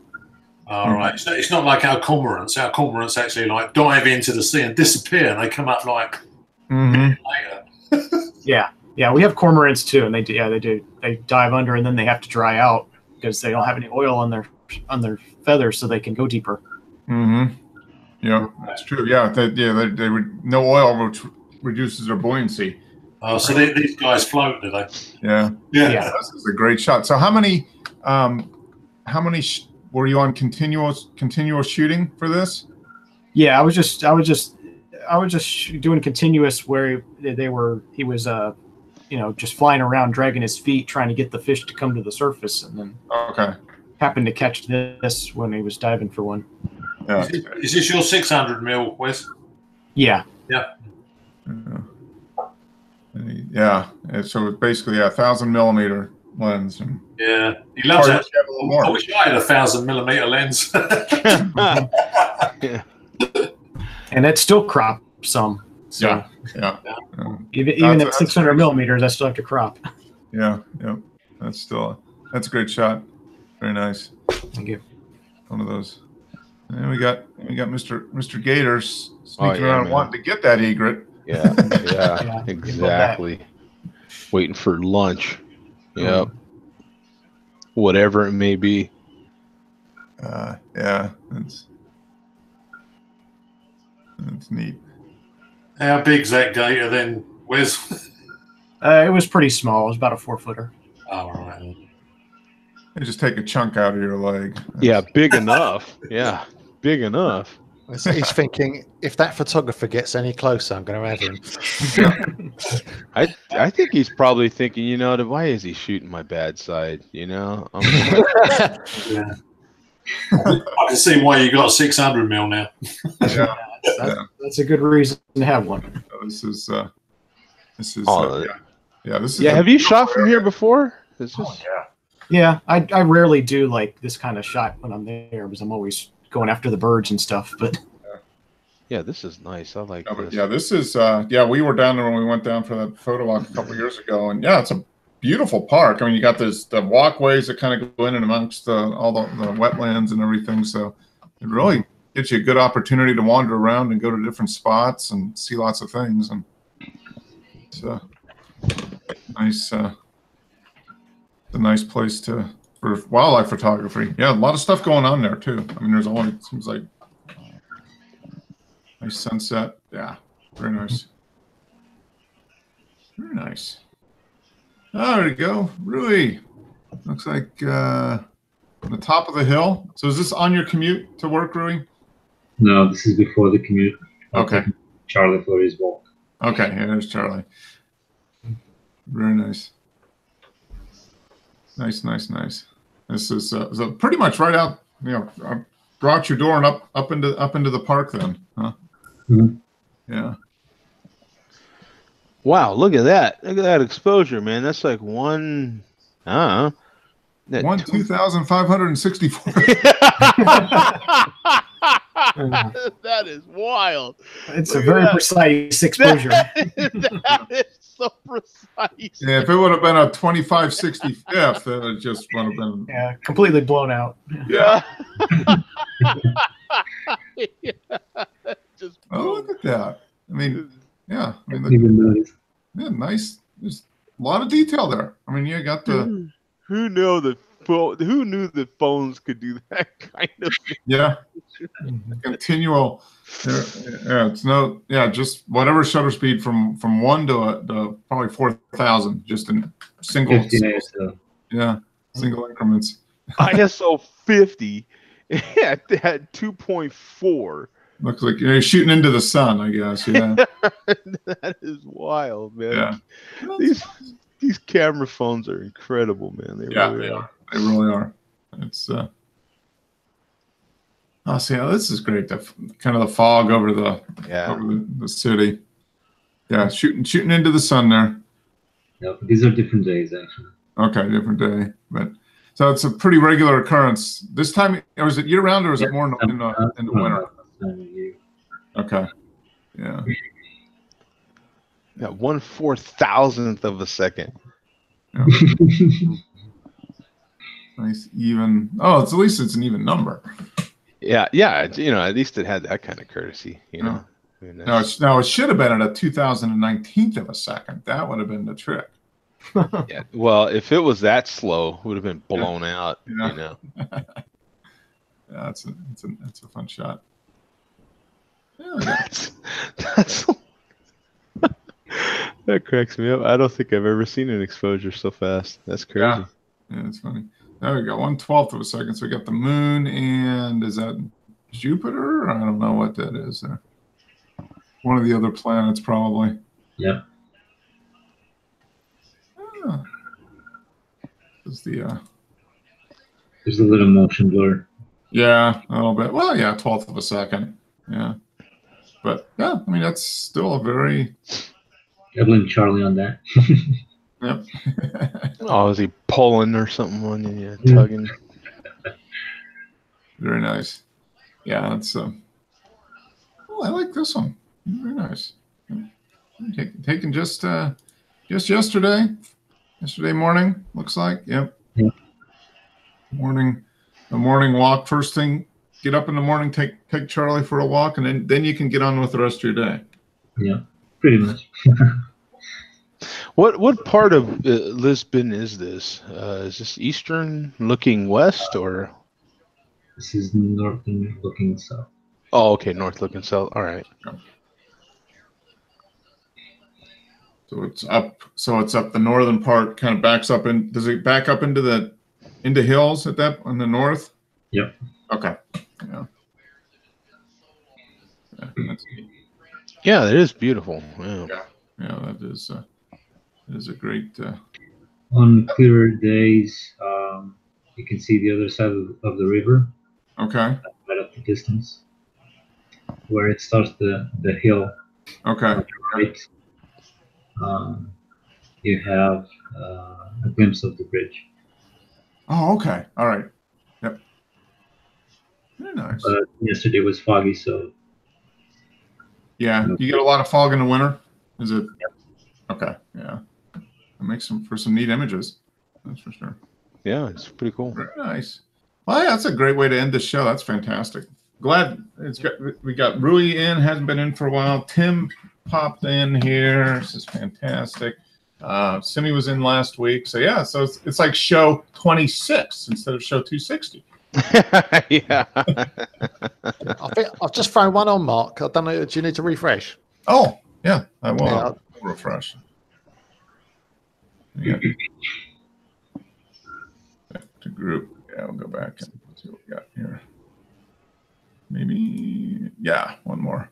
All right. It's not like our cormorants. Our cormorants actually like dive into the sea and disappear, and they come up like later. Yeah, we have cormorants too, and they do. They dive under, and then they have to dry out because they don't have any oil on their feathers, so they can go deeper. Mm-hmm. Yeah, that's true. Yeah, they would no oil, which reduces their buoyancy. Oh, so these guys float, do they? Yeah. This is a great shot. So how many were you on continuous shooting for this? Yeah, I was just doing continuous where he was just flying around dragging his feet trying to get the fish to come to the surface, and then happened to catch this when he was diving for one. Yeah. Is this your 600 mil, Wes? Yeah. Yeah. So it's basically a 1,000mm lens. And he loves that. I wish I had a 1,000mm lens. And it still crops some. So even at 600mm, I still have to crop. Yeah. That's a great shot. Very nice. Thank you. One of those. And we got Mr. Gators sneaking around wanting to get that egret. Yeah, exactly. Waiting for lunch. Yep. Whatever it may be. That's neat. How big's that gator then, Wes? It was pretty small. It was about a 4-footer. All right. They just take a chunk out of your leg. Big enough. Yeah, big enough. He's thinking, if that photographer gets any closer, I'm going to add him. I think he's probably thinking, why is he shooting my bad side? I can see why you got 600mm now. That's a good reason to have one. This is. Have you shot from here before? Yeah, I rarely do like this kind of shot when I'm there because I'm always going after the birds and stuff. But this is nice. I like this. This is we were down there when we went down for that photo walk a couple years ago, and it's a beautiful park. I mean, you got the walkways that kind of go in and amongst all the wetlands and everything. So it really gives you a good opportunity to wander around and go to different spots and see lots of things. And it's nice. a nice place for wildlife photography. Yeah, a lot of stuff going on there too. I mean, there's always, it seems like, nice sunset. Yeah, very nice. Very nice. Oh, there you go. Rui. Looks like on the top of the hill. So is this on your commute to work, Rui? No, this is before the commute. Okay. Charlie for his walk. Okay, yeah, there's Charlie. Very nice. Nice. This is so pretty much right out, go out your door and up into the park then, huh? Mm-hmm. Yeah. Wow, look at that. Look at that exposure, man. That's like one, I don't know. 2,564. That is wild. It's a very precise exposure. That is so precise. Yeah, if it would have been a 25/65, then it just would have been. Yeah, completely blown out. Yeah. Yeah. Just Oh, look at that. I mean, yeah. I mean, Even notice. yeah, nice. There's a lot of detail there. I mean, you got the. Who knew that phones could do that kind of thing? Yeah. Continual. Yeah, it's no. Yeah, just whatever shutter speed from 1 to probably 4,000, just in single. 50 ISO. Yeah, single increments. ISO 50 at 2.4. Looks like you're shooting into the sun, I guess. Yeah. That is wild, man. Yeah. These camera phones are incredible, man. They really are. They really are. It's oh, see, this is great. The kind of the fog over the city. Yeah, shooting into the sun there. Yeah, these are different days actually. Okay, different day, but so it's a pretty regular occurrence. This time, or is it year round, or is it more in the winter? Okay. Yeah. Yeah, 1/4000th of a second. Yeah. Nice even. Oh, at least it's an even number. Yeah. At least it had that kind of courtesy. I mean, No, it should have been at a 2019th of a second. That would have been the trick. Yeah. Well, if it was that slow, it would have been blown out. Yeah. Yeah, it's a fun shot. Yeah, that's that cracks me up. I don't think I've ever seen an exposure so fast. That's crazy. Yeah, it's funny. There we go. 1/12 of a second. So we got the moon, and is that Jupiter? I don't know what that is. One of the other planets, probably. Yeah. Is the There's a little motion blur. Yeah, a little bit. Well, yeah, 1/12 of a second. Yeah. But yeah, I mean that's still a very. I blame Charlie on that. Yep. Oh, is he pulling or something on you? Yeah, tugging. Very nice. Yeah, that's. Oh, I like this one. Very nice. Taken just yesterday morning. Looks like. Yep. Yeah. A morning walk. First thing, get up in the morning, take Charlie for a walk, and then you can get on with the rest of your day. Yeah, pretty much. What part of Lisbon is this? Is this eastern looking west or? This is northern looking south. Oh, okay, north looking south. All right. So it's up. The northern part kind of backs up in. Does it back up into hills on the north? Yep. Okay. Yeah. Yeah, it is beautiful. Yeah. Yeah, that is. It is a great. On clearer days, you can see the other side of the river. Okay. Right at the distance, where it starts the hill. Okay. Right. You have a glimpse of the bridge. Oh, okay. All right. Yep. Very nice. Yesterday was foggy, so. Yeah, you get a lot of fog in the winter. Is it? Yep. Okay. Yeah. It makes for some neat images. That's for sure. Yeah, it's pretty cool. Very nice. Well, yeah, that's a great way to end the show. That's fantastic. Glad we got Rui in. Hasn't been in for a while. Tim popped in here. This is fantastic. Simi was in last week. So yeah, so it's like show 26 instead of show 260. Yeah. I think I've just thrown one on, Mark. I don't know. Do you need to refresh? Oh, yeah, I will. Yeah. I'll refresh. Yeah. Back to group. Yeah, we'll go back and see what we got here. Maybe, yeah, one more.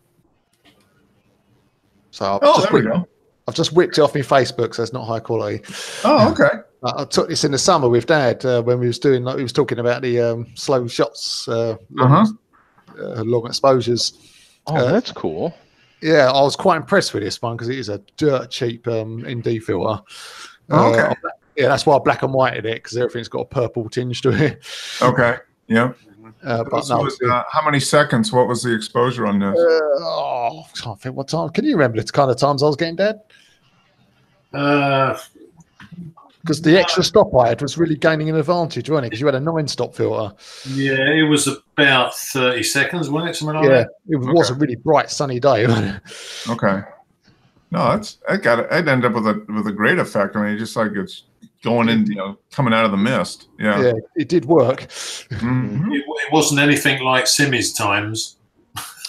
So there we go. I've just whipped it off my Facebook, so it's not high quality. Oh, okay. I took this in the summer with Dad when we was doing, like, he was talking about the slow shots, long exposures. Oh, that's cool. Yeah, I was quite impressed with this one because it is a dirt cheap ND filter. Okay. Yeah, that's why I black and white in it, because everything's got a purple tinge to it. Okay. Yep. But no, how many seconds? What was the exposure on this? I can't think what time. Can you remember the kind of times I was getting, Dad? Because the extra stop I had was really gaining an advantage, wasn't it? Because you had a 9-stop filter. Yeah, it was about 30 seconds, wasn't it? Something like that. It was a really bright, sunny day, wasn't it? Okay. No, I'd end up with a great effect. I mean, just like it's going in, coming out of the mist. Yeah. Yeah, it did work. Mm-hmm. It wasn't anything like Simi's times.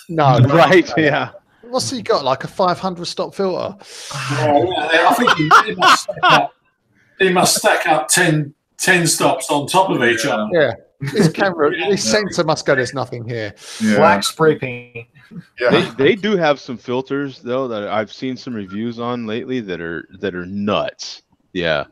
No, Right. Yeah. What's he got? Like a 500 stop filter? I think he must stack up 10 stops on top of each other. Yeah. His camera, his sensor must go, there's nothing here. Yeah. Black spray paint. Yeah. They do have some filters though that I've seen some reviews on lately that are nuts. Yeah.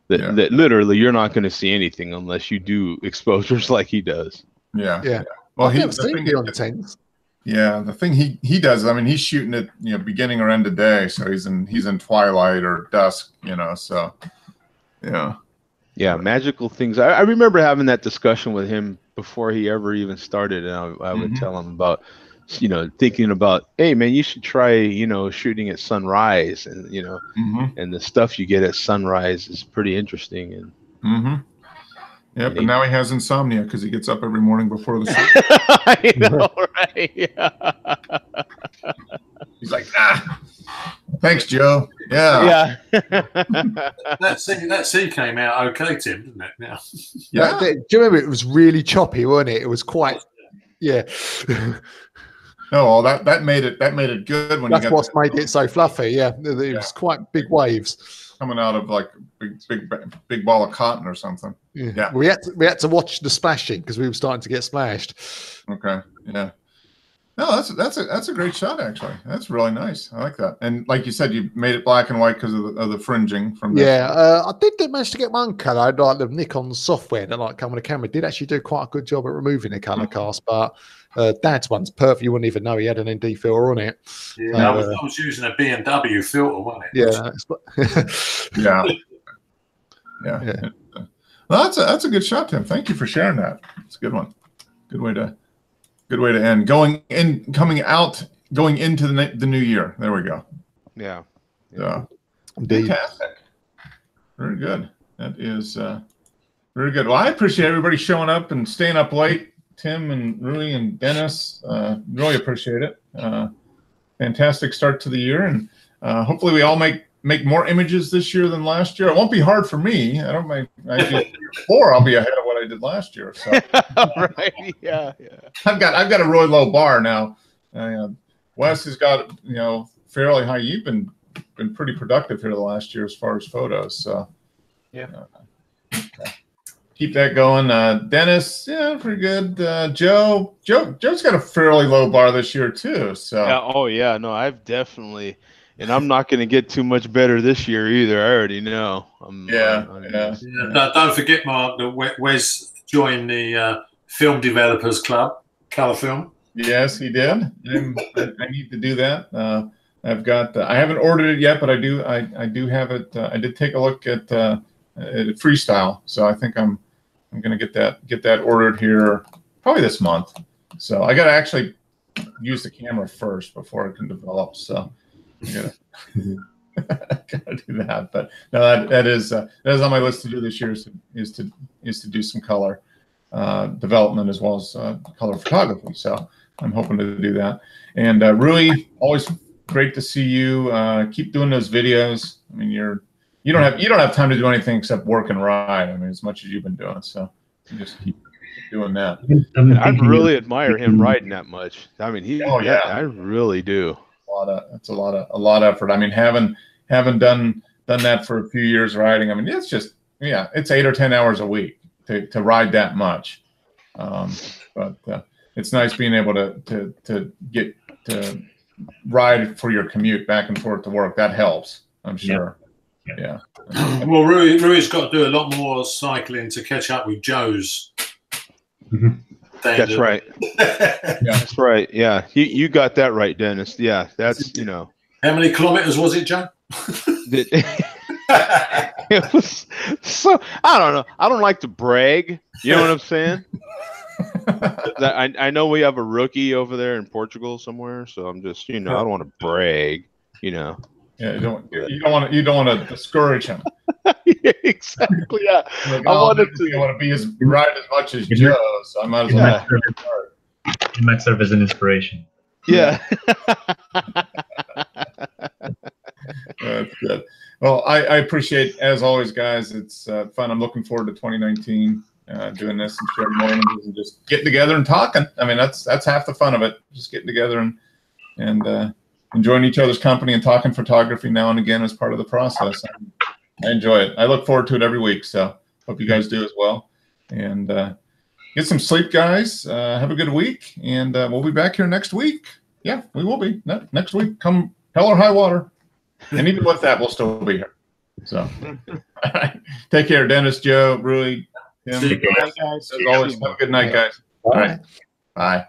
That literally you're not going to see anything unless you do exposures like he does. Yeah. Yeah. Well, I've never seen it on the 10s. Yeah, the thing he does, I mean, he's shooting it, beginning or end of day, so he's in twilight or dusk, so yeah. Yeah, magical things. I remember having that discussion with him before he ever even started, and I would tell him about, thinking about, hey man, you should try, shooting at sunrise, and and the stuff you get at sunrise is pretty interesting. And yeah, but now he has insomnia because he gets up every morning before the shoot. I know, right? Yeah. He's like, thanks, Joe. Yeah. That C came out okay, Tim, didn't it? Now. Yeah. Do you remember it was really choppy, wasn't it? It was quite, yeah. No, well, that made it good when that's what's made it so fluffy. Yeah, it was quite big waves coming out of like big ball of cotton or something. Yeah. We had to watch the splashing because we were starting to get splashed. Okay. Yeah. No, that's a great shot actually. That's really nice. I like that. And like you said, you made it black and white because of the fringing from. I did manage to get one color. Like the Nikon software that come with the camera did actually do quite a good job at removing the color cast, but Dad's one's perfect. You wouldn't even know he had an ND filter on it. Yeah, I was using a B&W filter, wasn't Yeah. it? Yeah. Well, that's a good shot, Tim. Thank you for sharing that. It's a good one. Good way to end. Going into the new year. There we go. Yeah. So, fantastic. Very good. That is very good. Well, I appreciate everybody showing up and staying up late. Tim and Rui and Dennis, really appreciate it. Fantastic start to the year, and hopefully we all make more images this year than last year. It won't be hard for me. I don't make. I do 4. I'll be ahead of what I did last year. So right, yeah. I've got a really low bar now. Wes has got fairly high. You've been pretty productive here the last year as far as photos. So yeah. Keep that going. Dennis, yeah, pretty good. Joe's got a fairly low bar this year too. So no, I've definitely, and I'm not going to get too much better this year either. I already know. Don't forget, Mark, that Wes joined the Film Developers Club, Color Film. Yes, he did. I need to do that. I've got. I haven't ordered it yet, but I do. I do have it. I did take a look at Freestyle, so I think I'm going to get that ordered here probably this month. So I got to actually use the camera first before I can develop. So I gotta do that. But no, that is on my list to do this year is to do some color development as well as color photography. So I'm hoping to do that. And Rui, always great to see you. Keep doing those videos. I mean, you don't have time to do anything except work and ride. I mean, as much as you've been doing, so you just keep doing that. I really admire him riding that much. I mean, I really do. It's a lot of effort. I mean, having done that for a few years riding, I mean, it's just it's 8 or 10 hours a week to ride that much. But it's nice being able to get to ride for your commute back and forth to work. That helps, I'm sure. Yeah. Well, Rui's got to do a lot more cycling to catch up with Joe's. That's right. That's right. Yeah, you got that right, Dennis. Yeah, that's How many kilometers was it, Joe? It was so. I don't know. I don't like to brag. You know what I'm saying? I know we have a rookie over there in Portugal somewhere, so I'm just I don't want to brag. Yeah, you don't want to discourage him. Exactly. Yeah. Like, I want to ride as much as Joe, so I might as well. It might serve as an inspiration. Yeah. That's good. Well, I appreciate, as always, guys. It's fun. I'm looking forward to 2019, doing this and sharing moments and just getting together and talking. I mean, that's half the fun of it. Just getting together and enjoying each other's company and talking photography now and again as part of the process. I enjoy it. I look forward to it every week. So hope you guys do as well. And get some sleep, guys. Have a good week. And we'll be back here next week. Yeah, we will be next week. Come hell or high water. And even with that, we'll still be here. So all right. Take care, Dennis, Joe, Rui, Tim. See you guys. As always, have a good night, guys. All right. Bye.